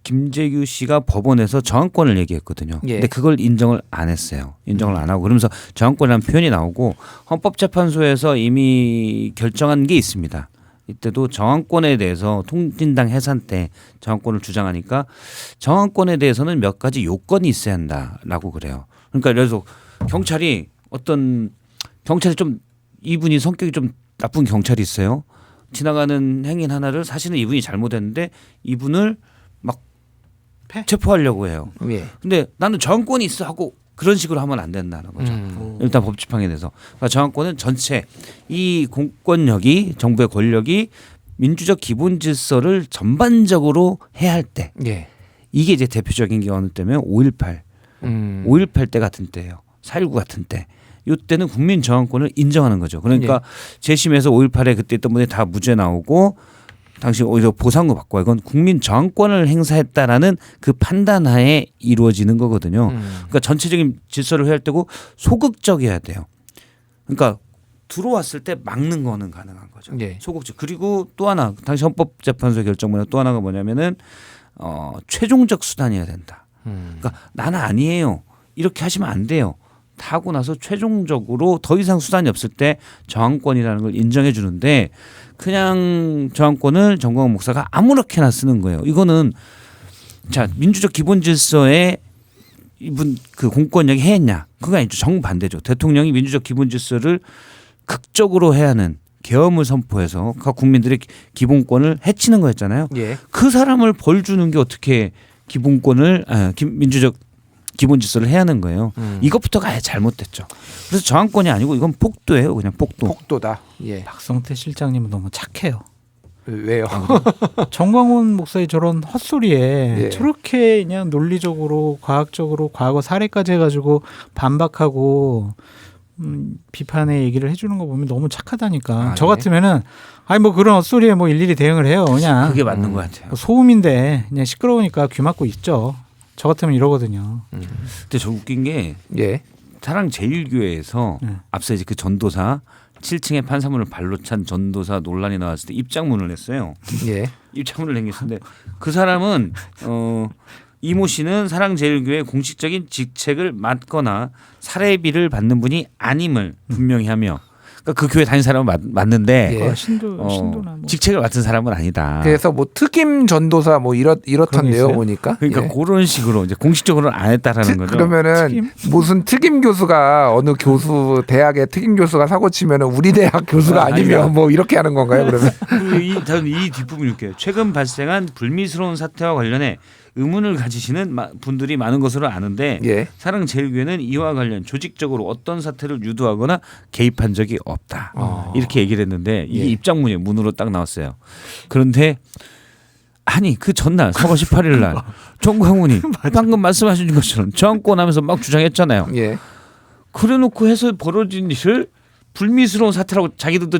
김재규 씨가 법원에서 저항권을 얘기했거든요. 예. 근데 그걸 인정을 안 했어요. 인정을 안 하고 그러면서 저항권이라는 표현이 나오고 헌법재판소에서 이미 결정한 게 있습니다. 이때도 저항권에 대해서 통진당 해산 때 저항권을 주장하니까 저항권에 대해서는 몇 가지 요건이 있어야 한다라고 그래요. 그러니까 그래서 경찰이 좀 이분이 성격이 좀 나쁜 경찰이 있어요. 지나가는 행인 하나를 사실은 이분이 잘못했는데 이분을 막 체포하려고 해요. 예. 근데 나는 저항권이 있어 하고 그런 식으로 하면 안 된다는 거죠. 일단 법 집행에 대해서. 그러니까 저항권은 전체 이 공권력이 정부의 권력이 민주적 기본 질서를 전반적으로 해야 할 때 예. 이게 이제 대표적인 게 어느 때면 5.18 때 같은 때예요. 4.19 같은 때. 이때는 국민 저항권을 인정하는 거죠. 그러니까 재심에서 5.18에 그때 있던 분이 다 무죄 나오고 당시 오히려 보상도 받고 이건 국민 저항권을 행사했다라는 그 판단하에 이루어지는 거거든요. 그러니까 전체적인 질서를 해야 할 때고 소극적이어야 돼요. 그러니까 들어왔을 때 막는 거는 가능한 거죠. 예. 소극적. 그리고 또 하나 당시 헌법재판소 결정문에 또 하나가 뭐냐면은 최종적 수단이어야 된다. 그러니까 나는 아니에요. 이렇게 하시면 안 돼요. 다 하고 나서 최종적으로 더 이상 수단이 없을 때 저항권이라는 걸 인정해 주는데 그냥 저항권을 정광훈 목사가 아무렇게나 쓰는 거예요. 이거는 자 민주적 기본 질서에 이분 그 공권력이 해했냐? 그거 아니죠. 정반대죠. 대통령이 민주적 기본 질서를 극적으로 해야 하는 계엄을 선포해서 각 국민들의 기본권을 해치는 거였잖아요. 예. 그 사람을 벌 주는 게 어떻게 기본권을 민주적 기본 질서를 해야 하는 거예요. 이것부터가 아예 잘못됐죠. 그래서 저항권이 아니고 이건 폭도예요. 그냥 폭도. 폭도다. 예. 박성태 실장님은 너무 착해요. 왜요? 정광훈 목사의 저런 헛소리에 예. 저렇게 그냥 논리적으로 과학적으로 과거 사례까지 해가지고 반박하고 비판의 얘기를 해주는 거 보면 너무 착하다니까. 저 같으면은 아니 뭐 그런 헛소리에 뭐 일일이 대응을 해요. 그냥 그게 맞는 것 같아요. 뭐 소음인데 그냥 시끄러우니까 귀 막고 있죠. 저 같으면 이러거든요. 근데 저 웃긴 게 예. 사랑제일교회에서 앞서 이제 그 전도사 7층에 판사문을 발로 찬 전도사 논란이 나왔을 때 입장문을 냈어요. 예. 입장문을 냈는데 그 사람은 이모 씨는 사랑제일교회 공식적인 직책을 맡거나 사례비를 받는 분이 아님을 분명히 하며 그러니까 그 교회 다닌 사람은 맞는데 예. 신도나 뭐. 직책을 맡은 사람은 아니다. 그래서 뭐 특임 전도사 뭐 이렇던데요 있어요? 보니까. 그러니까 예. 그런 식으로 이제 공식적으로는 안 했다라는 거죠. 그러면은 무슨 특임 교수가 어느 교수 대학의 특임 교수가 사고 치면은 우리 대학 교수가 아니면 뭐 이렇게 하는 건가요? 그러면 저는 이 뒷부분 이렇게 최근 발생한 불미스러운 사태와 관련해 의문을 가지시는 분들이 많은 것으로 아는데 예. 사랑제일교회는 이와 관련 조직적으로 어떤 사태를 유도하거나 개입한 적이 없다. 이렇게 얘기를 했는데 이게 입장문이 문으로 딱 나왔어요. 그런데 아니 그 전날 4월 18일 날 정광훈이 방금 말씀하신 것처럼 저항권하면서 막 주장했잖아요. 예. 그래놓고 해서 벌어진 일을 불미스러운 사태라고 자기들도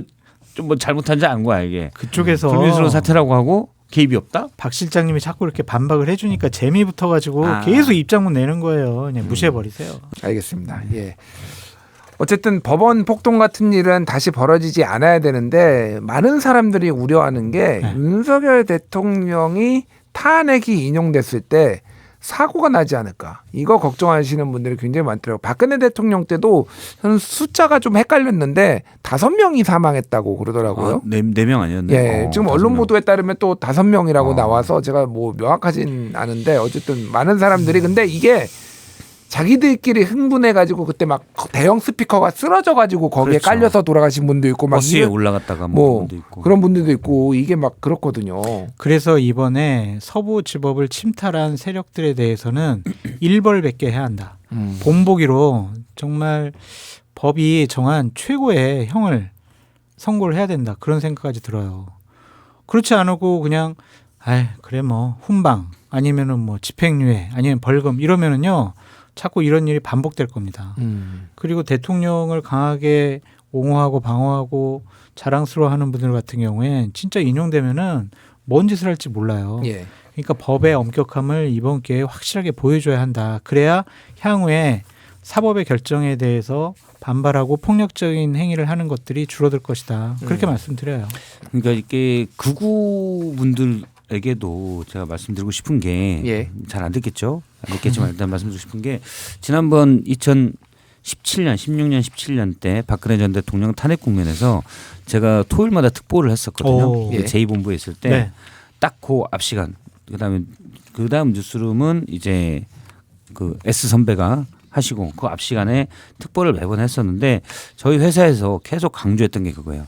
좀 뭐 잘못한지 안 거야 이게. 그쪽에서 불미스러운 사태라고 하고 개입이 없다? 박 실장님이 자꾸 이렇게 반박을 해주니까 재미 붙어가지고 계속 입장문 내는 거예요. 그냥 무시해버리세요. 알겠습니다. 예. 어쨌든 법원 폭동 같은 일은 다시 벌어지지 않아야 되는데 많은 사람들이 우려하는 게 윤석열 대통령이 탄핵이 인용됐을 때 사고가 나지 않을까 이거 걱정하시는 분들이 굉장히 많더라고요. 박근혜 대통령 때도 숫자가 좀 헷갈렸는데 5명이 사망했다고 그러더라고요. 4명 아니었나요? 예, 지금 언론 보도에 따르면 또 5명이라고 나와서 제가 뭐 명확하진 않은데 어쨌든 많은 사람들이 근데 이게 자기들끼리 흥분해가지고 그때 막 대형 스피커가 쓰러져가지고 거기에 그렇죠. 깔려서 돌아가신 분도 있고 막 버스에 올라갔다가 뭐 분도 있고. 그런 분들도 있고 이게 막 그렇거든요. 그래서 이번에 서부지법을 침탈한 세력들에 대해서는 일벌백계 해야 한다. 본보기로 정말 법이 정한 최고의 형을 선고를 해야 된다. 그런 생각까지 들어요. 그렇지 않고 그냥 그래 뭐 훈방 아니면은 뭐 집행유예 아니면 벌금 이러면은요 자꾸 이런 일이 반복될 겁니다. 그리고 대통령을 강하게 옹호하고 방어하고 자랑스러워하는 분들 같은 경우에 진짜 인용되면은 뭔 짓을 할지 몰라요. 예. 그러니까 법의 엄격함을 이번 기회에 확실하게 보여줘야 한다. 그래야 향후에 사법의 결정에 대해서 반발하고 폭력적인 행위를 하는 것들이 줄어들 것이다. 그렇게 말씀드려요. 그러니까 이게 극우분들에게도 제가 말씀드리고 싶은 게 잘 안 듣겠죠. 안 듣겠지만 일단 말씀드리고 싶은 게 지난번 2017년, 16년, 17년 때 박근혜 전 대통령 탄핵 국면에서 제가 토요일마다 특보를 했었거든요. 제2본부에 있을 때 딱 그 앞 시간 그다음 뉴스룸은 이제 그 S 선배가 하시고 그 앞 시간에 특보를 매번 했었는데 저희 회사에서 계속 강조했던 게 그거예요.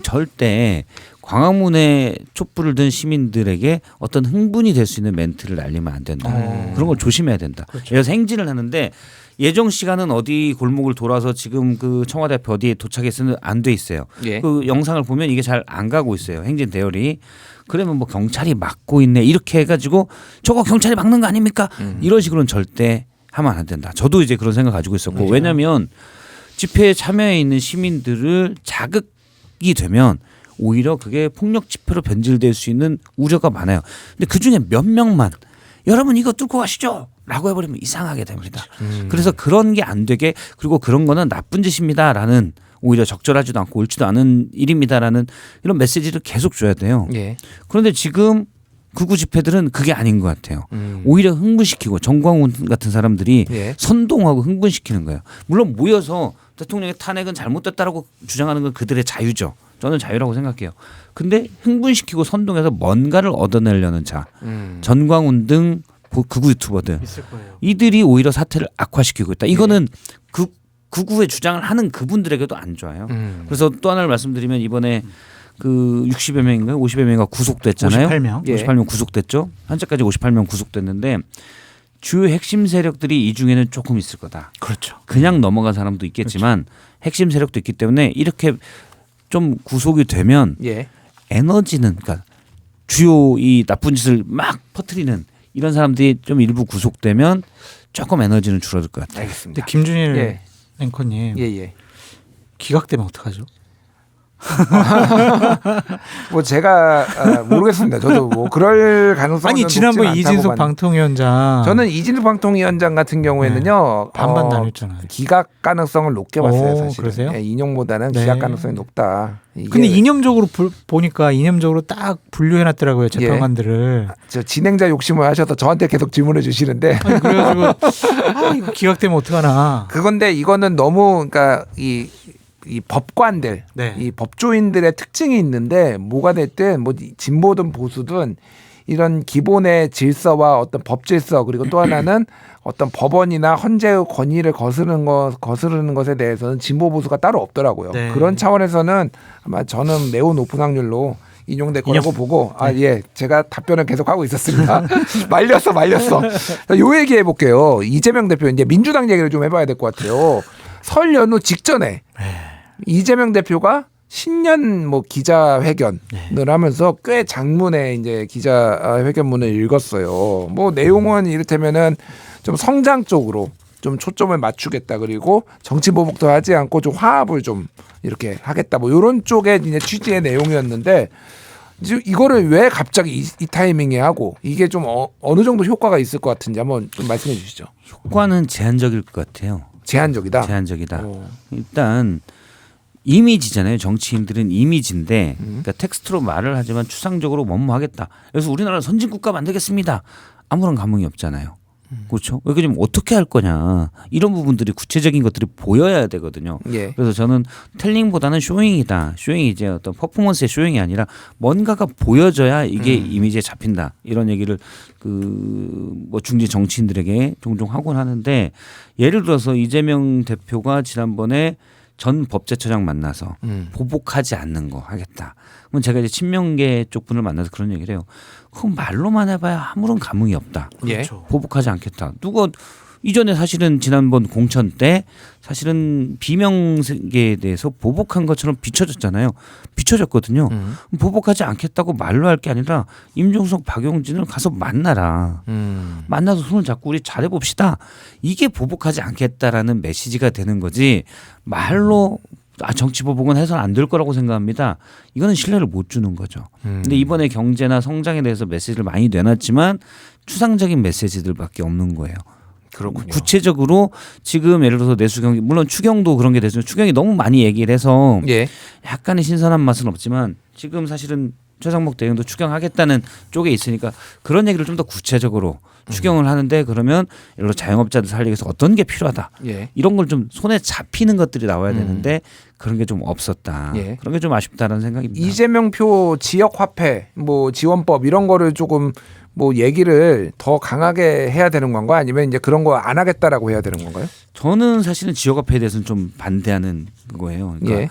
절대 광화문에 촛불을 든 시민들에게 어떤 흥분이 될 수 있는 멘트를 날리면 안 된다. 그런 걸 조심해야 된다. 그렇죠. 그래서 행진을 하는데 예정 시간은 어디 골목을 돌아서 지금 그 청와대 앞에 어디에 도착했으면 안 돼 있어요. 예. 그 영상을 보면 이게 잘 안 가고 있어요. 행진 대열이. 그러면 뭐 경찰이 막고 있네 이렇게 해가지고 저거 경찰이 막는 거 아닙니까? 이런 식으로는 절대 하면 안 된다. 저도 이제 그런 생각 가지고 있었고 왜냐하면 집회에 참여해 있는 시민들을 자극이 되면 오히려 그게 폭력 집회로 변질될 수 있는 우려가 많아요. 근데 그 중에 몇 명만 여러분 이거 뚫고 가시죠 라고 해버리면 이상하게 됩니다. 그래서 그런 게 안 되게 그리고 그런 거는 나쁜 짓입니다라는 오히려 적절하지도 않고 옳지도 않은 일입니다라는 이런 메시지를 계속 줘야 돼요. 예. 그런데 지금 극우 집회들은 그게 아닌 것 같아요. 오히려 흥분시키고 정광훈 같은 사람들이 예. 선동하고 흥분시키는 거예요. 물론 모여서 대통령의 탄핵은 잘못됐다라고 주장하는 건 그들의 자유죠. 저는 자유라고 생각해요. 근데 흥분시키고 선동해서 뭔가를 얻어내려는 자, 전광훈 등 극우 유튜버들 있을 거예요. 이들이 오히려 사태를 악화시키고 있다. 이거는 극우의 주장을 하는 그분들에게도 안 좋아요. 그래서 또 하나를 말씀드리면 이번에 그 60여 명인가 50여 명이 구속됐잖아요. 58명. 58명 구속됐죠. 현재까지 58명 구속됐는데 주요 핵심 세력들이 이 중에는 조금 있을 거다. 그렇죠. 그냥 넘어간 사람도 있겠지만 핵심 세력도 있기 때문에 이렇게 좀 구속이 되면 예. 에너지는 그러니까 주요 이 나쁜 짓을 막 퍼뜨리는 이런 사람들이 좀 일부 구속되면 조금 에너지는 줄어들 것 같아요. 알겠습니다. 근데 김준일 예. 앵커님 예. 기각되면 어떡하죠? 뭐 제가 모르겠습니다. 저도 뭐 그럴 가능성은 아니 지난번 이진석 방통위원장 저는 이진석 방통위원장 같은 경우에는요 반반 나뉘었잖아요. 기각 가능성을 높게 봤어요. 오, 사실 그러세요? 인용보다는 네. 기각 가능성이 높다. 이게 근데 이념적으로 보니까 이념적으로 딱 분류해놨더라고요 재판관들을. 저 진행자 욕심을 하셔서 저한테 계속 질문해 주시는데 아니, 그래가지고 이거 기각되면 어떡하나. 그건데 이거는 너무 그러니까 이 법관들, 네. 이 법조인들의 특징이 있는데 뭐가 됐든 뭐 진보든 보수든 이런 기본의 질서와 어떤 법 질서 그리고 또 하나는 어떤 법원이나 헌재의 권위를 거스르는 것에 대해서는 진보 보수가 따로 없더라고요. 네. 그런 차원에서는 아마 저는 매우 높은 확률로 인용될 거라고 보고 제가 답변을 계속 하고 있었습니다. 말렸어. 요 얘기 해볼게요. 이재명 대표 이제 민주당 얘기를 좀 해봐야 될 것 같아요. 설 연휴 직전에 이재명 대표가 신년 뭐 기자회견을 하면서 꽤 장문의 이제 기자회견문을 읽었어요. 뭐 내용은 이를테면은 좀 성장 쪽으로 좀 초점을 맞추겠다. 그리고 정치 보복도 하지 않고 좀 화합을 좀 이렇게 하겠다. 뭐 이런 쪽의 이제 취지의 내용이었는데 이거를 왜 갑자기 이 타이밍에 하고 이게 좀 어느 정도 효과가 있을 것 같은지 한번 좀 말씀해 주시죠. 효과는 제한적일 것 같아요. 제한적이다. 일단 이미지잖아요. 정치인들은 이미지인데 그러니까 텍스트로 말을 하지만 추상적으로 뭐뭐하겠다. 그래서 우리나라 선진국가 만들겠습니다. 아무런 감흥이 없잖아요. 그렇죠? 그러니까 좀 어떻게 할 거냐 이런 부분들이 구체적인 것들이 보여야 되거든요. 예. 그래서 저는 텔링보다는 쇼잉이다. 쇼잉이 이제 어떤 퍼포먼스의 쇼잉이 아니라 뭔가가 보여져야 이게 이미지에 잡힌다. 이런 얘기를 뭐 중지 정치인들에게 종종 하곤 하는데 예를 들어서 이재명 대표가 지난번에 전 법제처장 만나서 보복하지 않는 거 하겠다. 그럼 제가 이제 친명계 쪽 분을 만나서 그런 얘기를 해요. 그건 말로만 해봐야 아무런 감흥이 없다. 그렇죠. 보복하지 않겠다. 누가 이전에 사실은 지난번 공천 때 사실은 비명계에 대해서 보복한 것처럼 비춰졌잖아요. 비춰졌거든요. 보복하지 않겠다고 말로 할 게 아니라 임종석, 박용진을 가서 만나라. 만나서 손을 잡고 우리 잘해봅시다. 이게 보복하지 않겠다라는 메시지가 되는 거지 말로 정치 보복은 해서는 안 될 거라고 생각합니다. 이거는 신뢰를 못 주는 거죠. 근데 이번에 경제나 성장에 대해서 메시지를 많이 내놨지만 추상적인 메시지들밖에 없는 거예요. 그렇군요. 구체적으로 지금 예를 들어서 내수경 물론 추경도 그런 게 됐지만 추경이 너무 많이 얘기를 해서 약간의 신선한 맛은 없지만 지금 사실은 최상목 대행도 추경하겠다는 쪽에 있으니까 그런 얘기를 좀 더 구체적으로 추경을 하는데 그러면 예를 들어 자영업자들 살리기 위해서 어떤 게 필요하다. 예. 이런 걸 좀 손에 잡히는 것들이 나와야 되는데 그런 게 좀 없었다. 예. 그런 게 좀 아쉽다는 생각입니다. 이재명표 지역화폐 뭐 지원법 이런 거를 조금 뭐 얘기를 더 강하게 해야 되는 건가 아니면 이제 그런 거 안 하겠다라고 해야 되는 건가요? 저는 사실은 지역화폐에 대해서는 좀 반대하는 거예요. 그러니까 예.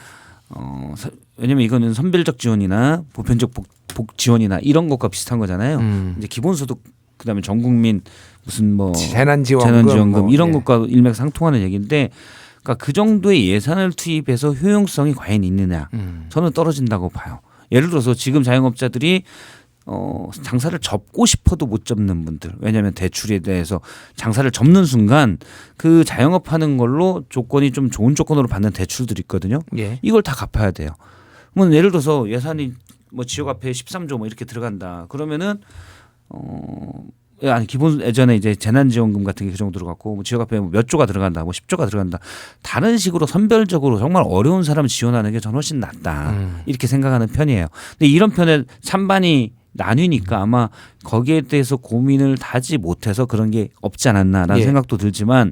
왜냐면 이거는 선별적 지원이나 보편적 복 지원이나 이런 것과 비슷한 거잖아요. 이제 기본소득 그다음에 전국민 무슨 뭐 재난지원금 뭐, 이런 예. 것과 일맥상통하는 얘기인데, 그러니까 그 정도의 예산을 투입해서 효용성이 과연 있느냐, 저는 떨어진다고 봐요. 예를 들어서 지금 자영업자들이 장사를 접고 싶어도 못 접는 분들, 왜냐하면 대출에 대해서 장사를 접는 순간 그 자영업하는 걸로 조건이 좀 좋은 조건으로 받는 대출들이 있거든요. 예. 이걸 다 갚아야 돼요. 뭐 예를 들어서 예산이 뭐 지역화폐 13조 뭐 이렇게 들어간다 그러면은 아니 기본 예전에 이제 재난지원금 같은 게 그 정도 들어갔고 뭐 지역화폐 몇 조가 들어간다 뭐 10조가 들어간다, 다른 식으로 선별적으로 정말 어려운 사람 지원하는 게 저는 훨씬 낫다 이렇게 생각하는 편이에요. 근데 이런 편에 찬반이 나뉘니까 아마 거기에 대해서 고민을 하지 못해서 그런 게 없지 않았나라는 예. 생각도 들지만,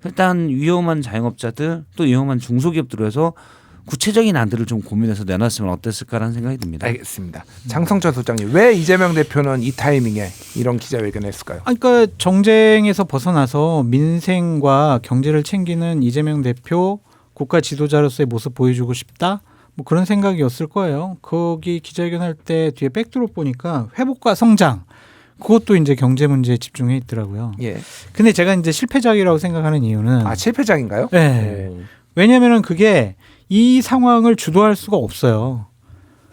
일단 위험한 자영업자들 또 위험한 중소기업들로 해서 구체적인 안들을 좀 고민해서 내놨으면 어땠을까라는 생각이 듭니다. 알겠습니다. 장성철 소장님, 왜 이재명 대표는 이 타이밍에 이런 기자회견을 했을까요? 그러니까 정쟁에서 벗어나서 민생과 경제를 챙기는 이재명 대표 국가 지도자로서의 모습 보여주고 싶다. 뭐 그런 생각이었을 거예요. 거기 기자회견 할 때 뒤에 백드롭 보니까 회복과 성장, 그것도 이제 경제 문제에 집중해 있더라고요. 예. 근데 제가 이제 실패작이라고 생각하는 이유는 실패작인가요? 네. 왜냐하면은 그게 이 상황을 주도할 수가 없어요.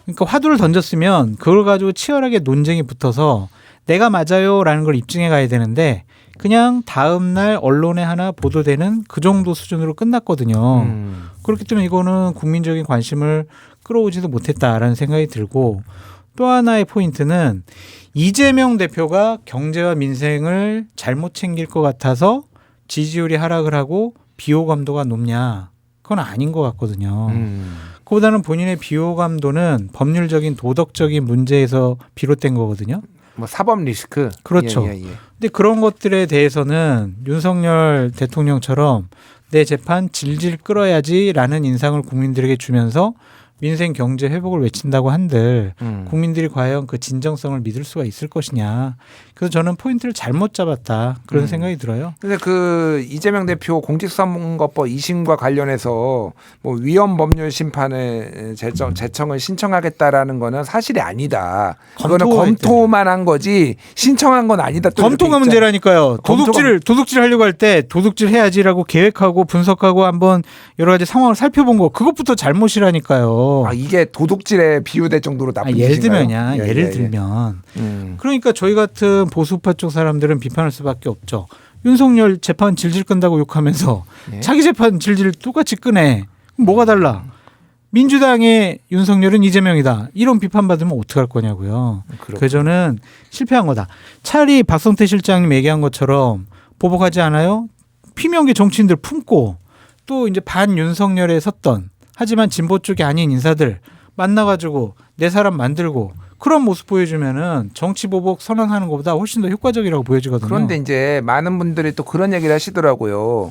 그러니까 화두를 던졌으면 그걸 가지고 치열하게 논쟁이 붙어서 내가 맞아요라는 걸 입증해 가야 되는데 그냥 다음 날 언론에 하나 보도되는 그 정도 수준으로 끝났거든요. 그렇기 때문에 이거는 국민적인 관심을 끌어오지도 못했다라는 생각이 들고, 또 하나의 포인트는 이재명 대표가 경제와 민생을 잘못 챙길 것 같아서 지지율이 하락을 하고 비호감도가 높냐? 그건 아닌 것 같거든요. 그보다는 본인의 비호감도는 법률적인 도덕적인 문제에서 비롯된 거거든요. 뭐 사법 리스크. 그렇죠. 예. 근데 그런 것들에 대해서는 윤석열 대통령처럼 내 재판 질질 끌어야지라는 인상을 국민들에게 주면서 민생 경제 회복을 외친다고 한들 국민들이 과연 그 진정성을 믿을 수가 있을 것이냐. 그래서 저는 포인트를 잘못 잡았다 그런 생각이 들어요. 근데 그 이재명 대표 공직선거법 2심과 관련해서 뭐 위헌 법률 심판의 제청을 신청하겠다라는 거는 사실이 아니다. 그거는 검토만 한 거지 신청한 건 아니다. 또 검토가 문제라니까요. 도둑질 하려고 할 때 도둑질 해야지라고 계획하고 분석하고 한번 여러 가지 상황을 살펴본 거, 그것부터 잘못이라니까요. 이게 도둑질에 비유될 정도로 나쁜 예를 짓인가요? 들면요. 예를 들면 그러니까 저희 같은 보수파 쪽 사람들은 비판할 수밖에 없죠. 윤석열 재판 질질 끈다고 욕하면서 자기 재판 질질 똑같이 끄네. 그럼 뭐가 달라? 민주당의 윤석열은 이재명이다. 이런 비판받으면 어떡할 거냐고요. 그래서 저는 실패한 거다. 차라리 박성태 실장님 얘기한 것처럼 보복하지 않아요? 피명계 정치인들 품고 또 이제 반 윤석열에 섰던 하지만 진보 쪽이 아닌 인사들 만나가지고 내 사람 만들고 그런 모습 보여주면은 정치 보복 선언하는 것보다 훨씬 더 효과적이라고 보여지거든요. 그런데 이제 많은 분들이 또 그런 얘기를 하시더라고요.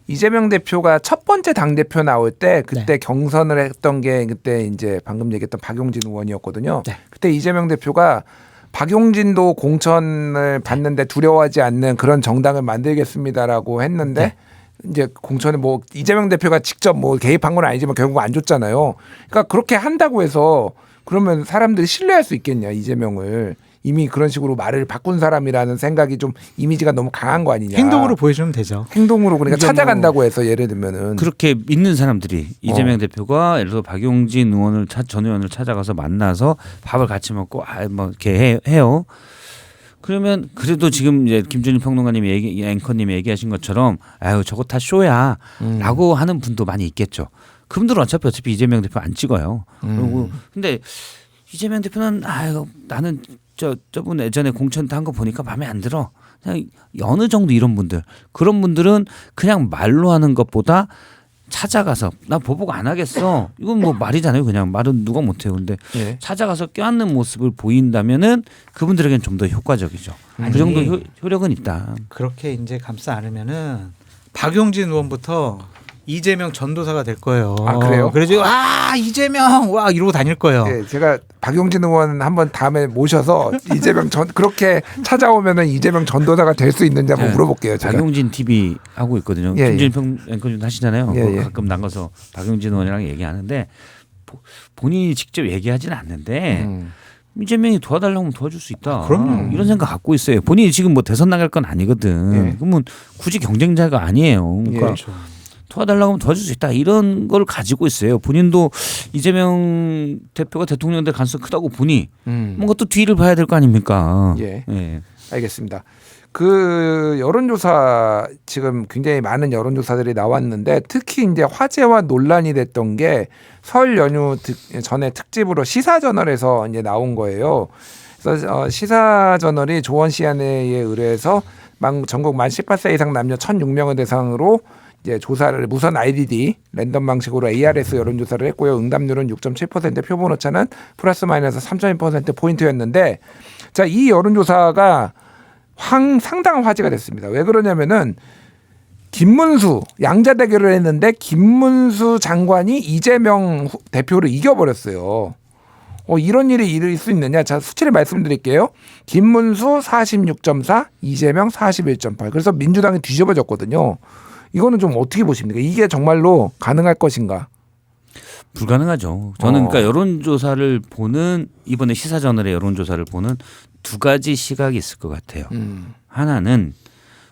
이재명 대표가 첫 번째 당대표 나올 때 그때 경선을 했던 게 그때 이제 방금 얘기했던 박용진 의원이었거든요. 그때 이재명 대표가 박용진도 공천을 받는데 두려워하지 않는 그런 정당을 만들겠습니다라고 했는데 이제 공천에 뭐 이재명 대표가 직접 뭐 개입한 건 아니지만 결국 안 줬잖아요. 그러니까 그렇게 한다고 해서 그러면 사람들이 신뢰할 수 있겠냐, 이재명을. 이미 그런 식으로 말을 바꾼 사람이라는 생각이 좀 이미지가 너무 강한 거 아니냐. 행동으로 보여주면 되죠. 행동으로 그러니까 찾아간다고 해서 예를 들면은 그렇게 믿는 사람들이 이재명 대표가 예를 들어 박용진 의원을 전 의원을 찾아가서 만나서 밥을 같이 먹고 뭐 이렇게 해요. 그러면 그래도 지금 이제 김준일 평론가님이 앵커님이 얘기하신 것처럼 아유 저거 다 쇼야라고 하는 분도 많이 있겠죠. 그분들은 어차피 이재명 대표 안 찍어요. 그리고 근데 이재명 대표는 아유 나는 저분 예전에 공천 한 거 보니까 마음에 안 들어. 그냥 어느 정도 이런 분들, 그런 분들은 그냥 말로 하는 것보다 찾아가서 나 보복 안 하겠어. 이건 뭐 말이잖아요. 그냥 말은 누가 못해요. 근데 예. 찾아가서 껴안는 모습을 보인다면은 그분들에겐 좀 더 효과적이죠. 아니, 그 정도 효력은 있다. 그렇게 이제 감싸 안으면은 박용진 의원부터 이재명 전도사가 될 거예요. 아, 그래요? 그래서 이재명 와 이러고 다닐 거예요. 예, 제가 박용진 의원 한번 다음에 모셔서 이재명 전 그렇게 찾아오면은 이재명 전도사가 될 수 있는지 한번 네. 물어볼게요. 제가. 박용진 TV 하고 있거든요. 예, 김준일 앵커님 하시잖아요. 예, 그거 예. 가끔 나가서 박용진 의원이랑 얘기하는데 본인이 직접 얘기하지는 않는데 이재명이 도와달라고 하면 도와줄 수 있다. 그럼요. 이런 생각 갖고 있어요. 본인이 지금 뭐 대선 나갈 건 아니거든. 예. 그러면 굳이 경쟁자가 아니에요. 예. 그러니까 그렇죠. 도와달라고 하면 도와줄 수 있다. 이런 걸 가지고 있어요. 본인도 이재명 대표가 대통령 될 가능성이 크다고 보니 뭔가 또 뒤를 봐야 될 거 아닙니까? 예. 예. 알겠습니다. 그 여론조사 지금 굉장히 많은 여론조사들이 나왔는데 특히 이제 화제와 논란이 됐던 게 설 연휴 전에 특집으로 시사저널에서 이제 나온 거예요. 그래서 시사저널이 조원 시안에 의뢰해서 전국 만 18세 이상 남녀 1,006명을 대상으로 이제 조사를 무선 IDD 랜덤 방식으로 ARS 여론조사를 했고요. 응답률은 6.7%, 표본 오차는 플러스 마이너스 3.1% 포인트였는데, 자, 이 여론조사가 상당한 화제가 됐습니다. 왜 그러냐면은 김문수 양자 대결을 했는데 김문수 장관이 이재명 대표를 이겨버렸어요. 이런 일이 있을 수 있느냐? 자, 수치를 말씀드릴게요. 김문수 46.4, 이재명 41.8. 그래서 민주당이 뒤집어졌거든요. 이거는 좀 어떻게 보십니까? 이게 정말로 가능할 것인가? 불가능하죠. 저는 그러니까 여론조사를 보는 이번에 시사저널의 여론조사를 보는 두 가지 시각이 있을 것 같아요. 하나는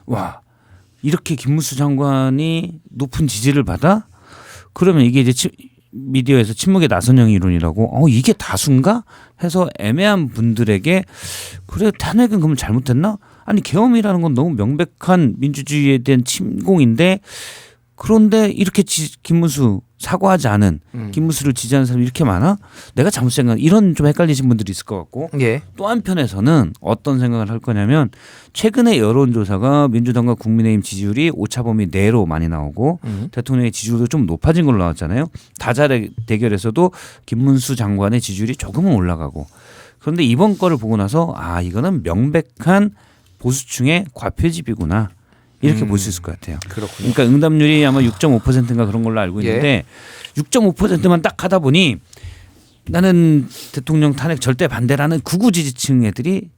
와 이렇게 김문수 장관이 높은 지지를 받아? 그러면 이게 이제 미디어에서 침묵의 나선형 이론이라고 이게 다수인가? 해서 애매한 분들에게 그래 탄핵은 그러면 잘못했나? 아니 계엄이라는 건 너무 명백한 민주주의에 대한 침공인데 그런데 이렇게 김문수 사과하지 않은 김문수를 지지하는 사람이 이렇게 많아? 내가 잘못 생각 이런 좀 헷갈리신 분들이 있을 것 같고 예. 또 한편에서는 어떤 생각을 할 거냐면 최근에 여론조사가 민주당과 국민의힘 지지율이 오차범위 내로 많이 나오고 대통령의 지지율도 좀 높아진 걸로 나왔잖아요. 다자 대결에서도 김문수 장관의 지지율이 조금은 올라가고 그런데 이번 거를 보고 나서 이거는 명백한 보수층의 과표집이구나. 이렇게 볼 수 있을 것 같아요. 그렇군요. 그러니까 응답률이 아마 6.5%인가 그런 걸로 알고 있는데 6.5%만 딱 하다 보니 나는 대통령 탄핵 절대 반대라는 극우 지지층 애들이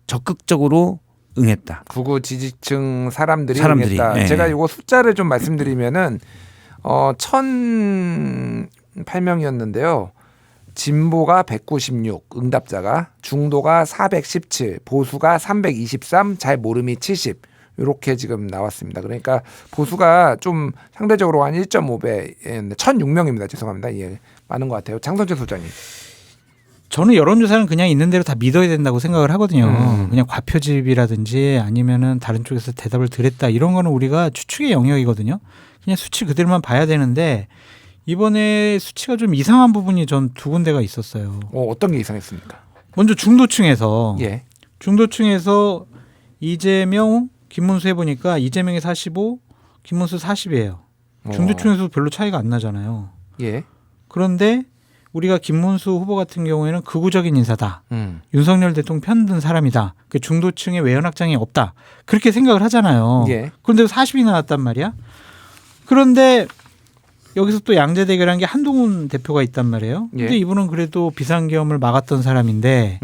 적극적으로 응했다. 극우 지지층 사람들이 응했다. 네. 제가 이거 숫자를 좀 말씀드리면은 1,008명이었는데요. 진보가 196, 응답자가 중도가 417, 보수가 323, 잘 모름이 70. 이렇게 지금 나왔습니다. 그러니까 보수가 좀 상대적으로 한 1.5배, 1,006명입니다. 죄송합니다. 예, 많은 것 같아요. 장선재 소장님. 저는 여론조사는 그냥 있는 대로 다 믿어야 된다고 생각을 하거든요. 그냥 과표집이라든지 아니면은 다른 쪽에서 대답을 드렸다 이런 거는 우리가 추측의 영역이거든요. 그냥 수치 그대로만 봐야 되는데 이번에 수치가 좀 이상한 부분이 전 두 군데가 있었어요. 어떤 게 이상했습니까? 먼저 중도층에서 예. 중도층에서 이재명, 김문수 해보니까 이재명이 45, 김문수 40이에요. 중도층에서 별로 차이가 안 나잖아요. 예. 그런데 우리가 김문수 후보 같은 경우에는 극우적인 인사다. 윤석열 대통령 편든 사람이다. 그 중도층에 외연확장이 없다. 그렇게 생각을 하잖아요. 예. 그런데 40이 나왔단 말이야. 그런데 여기서 또 양자 대결한 게 한동훈 대표가 있단 말이에요. 근데 예. 이분은 그래도 비상계엄을 막았던 사람인데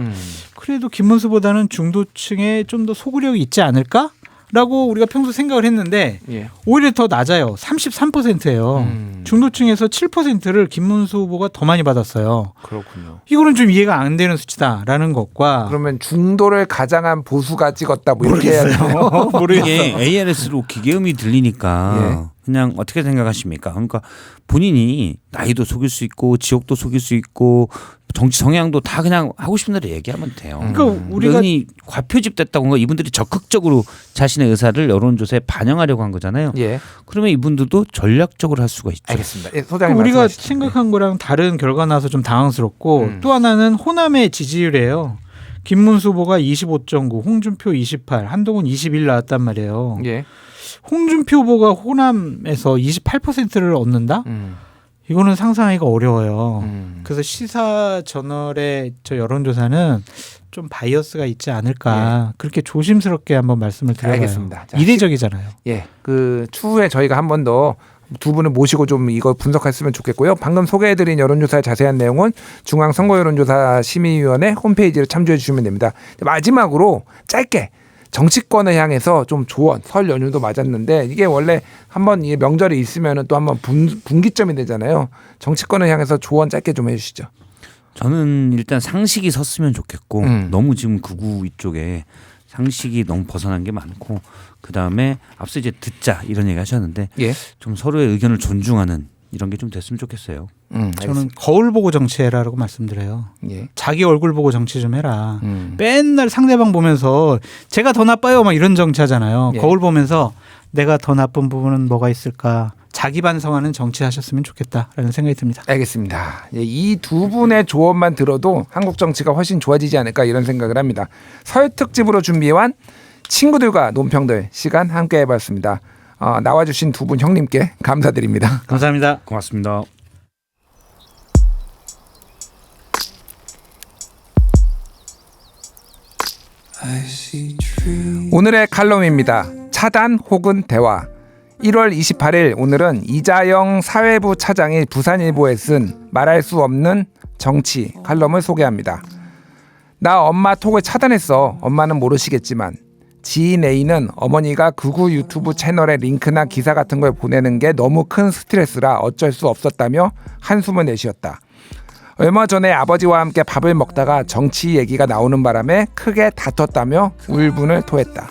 그래도 김문수보다는 중도층에 좀 더 소구력이 있지 않을까? 라고 우리가 평소 생각을 했는데 예. 오히려 더 낮아요. 33%예요. 중도층에서 7%를 김문수 후보가 더 많이 받았어요. 그렇군요. 이거는 좀 이해가 안 되는 수치다라는 것과 그러면 중도를 가장한 보수가 찍었다 뭐 이렇게 해야 돼요. 이게 ARS로 기계음이 들리니까 그냥 어떻게 생각하십니까? 그러니까 본인이 나이도 속일 수 있고 지역도 속일 수 있고 정치 성향도 다 그냥 하고 싶은 대로 얘기하면 돼요. 그러니까 우리가 우리가 과표집 됐다고 한 이분들이 적극적으로 자신의 의사를 여론조사에 반영하려고 한 거잖아요. 예. 그러면 이분들도 전략적으로 할 수가 있죠. 알겠습니다. 예, 소장님 우리가 말씀하시죠. 생각한 거랑 다른 결과 나서 좀 당황스럽고 또 하나는 호남의 지지율이에요. 김문수 후보가 25.9, 홍준표 28, 한동훈 21 나왔단 말이에요. 예. 홍준표 후보가 호남에서 28%를 얻는다? 이거는 상상하기가 어려워요. 그래서 시사저널의 저 여론조사는 좀 바이어스가 있지 않을까. 그렇게 조심스럽게 한번 말씀을 드려봐요. 알겠습니다. 자, 이례적이잖아요. 예, 그 추후에 저희가 한 번 더 두 분을 모시고 좀 이거 분석했으면 좋겠고요. 방금 소개해드린 여론조사의 자세한 내용은 중앙선거여론조사 심의위원회 홈페이지를 참조해 주시면 됩니다. 마지막으로 짧게 정치권을 향해서 좀 조언, 설 연휴도 맞았는데 이게 원래 한번 이 명절이 있으면은 또 한번 분기점이 되잖아요. 정치권을 향해서 조언 짧게 좀 해주시죠. 저는 일단 상식이 섰으면 좋겠고 너무 지금 극우 이쪽에 상식이 너무 벗어난 게 많고 그 다음에 앞서 이제 듣자 이런 얘기 하셨는데 예. 좀 서로의 의견을 존중하는 이런 게 좀 됐으면 좋겠어요. 저는 거울 보고 정치해라라고 말씀드려요. 예. 자기 얼굴 보고 정치 좀 해라. 맨날 상대방 보면서 제가 더 나빠요 막 이런 정치하잖아요. 예. 거울 보면서 내가 더 나쁜 부분은 뭐가 있을까. 자기 반성하는 정치하셨으면 좋겠다라는 생각이 듭니다. 알겠습니다. 이 두 분의 조언만 들어도 한국 정치가 훨씬 좋아지지 않을까 이런 생각을 합니다. 설 특집으로 준비해온 친구들과 논평들 시간 함께 해봤습니다. 나와주신 두 분 형님께 감사드립니다. 감사합니다. 고맙습니다. 오늘의 칼럼입니다. 차단 혹은 대화. 1월 28일 오늘은 이자영 사회부 차장이 부산일보에 쓴 말할 수 없는 정치 칼럼을 소개합니다. 나 엄마 톡을 차단했어. 엄마는 모르시겠지만 지인 A는 어머니가 극우 유튜브 채널에 링크나 기사 같은 걸 보내는 게 너무 큰 스트레스라 어쩔 수 없었다며 한숨을 내쉬었다. 얼마 전에 아버지와 함께 밥을 먹다가 정치 얘기가 나오는 바람에 크게 다퉜다며 울분을 토했다.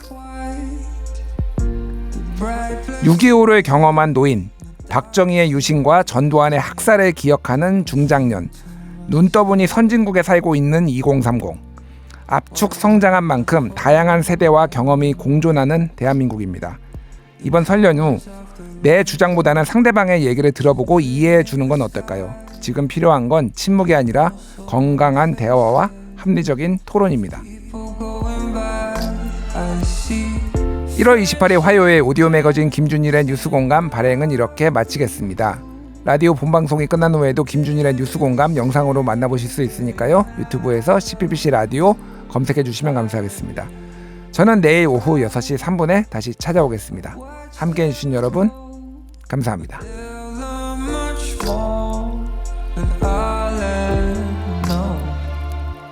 6.25를 경험한 노인, 박정희의 유신과 전두환의 학살을 기억하는 중장년, 눈 떠보니 선진국에 살고 있는 2030, 압축 성장한 만큼 다양한 세대와 경험이 공존하는 대한민국입니다. 이번 설 연휴 내 주장보다는 상대방의 얘기를 들어보고 이해해 주는 건 어떨까요? 지금 필요한 건 침묵이 아니라 건강한 대화와 합리적인 토론입니다. 1월 28일 화요일 오디오 매거진 김준일의 뉴스공감 발행은 이렇게 마치겠습니다. 라디오 본방송이 끝난 후에도 김준일의 뉴스공감 영상으로 만나보실 수 있으니까요. 유튜브에서 CPBC 라디오 검색해 주시면 감사하겠습니다. 저는 내일 오후 6시 3분에 다시 찾아오겠습니다. 함께해 주신 여러분 감사합니다.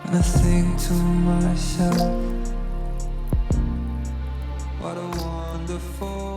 I think to myself, what a wonderful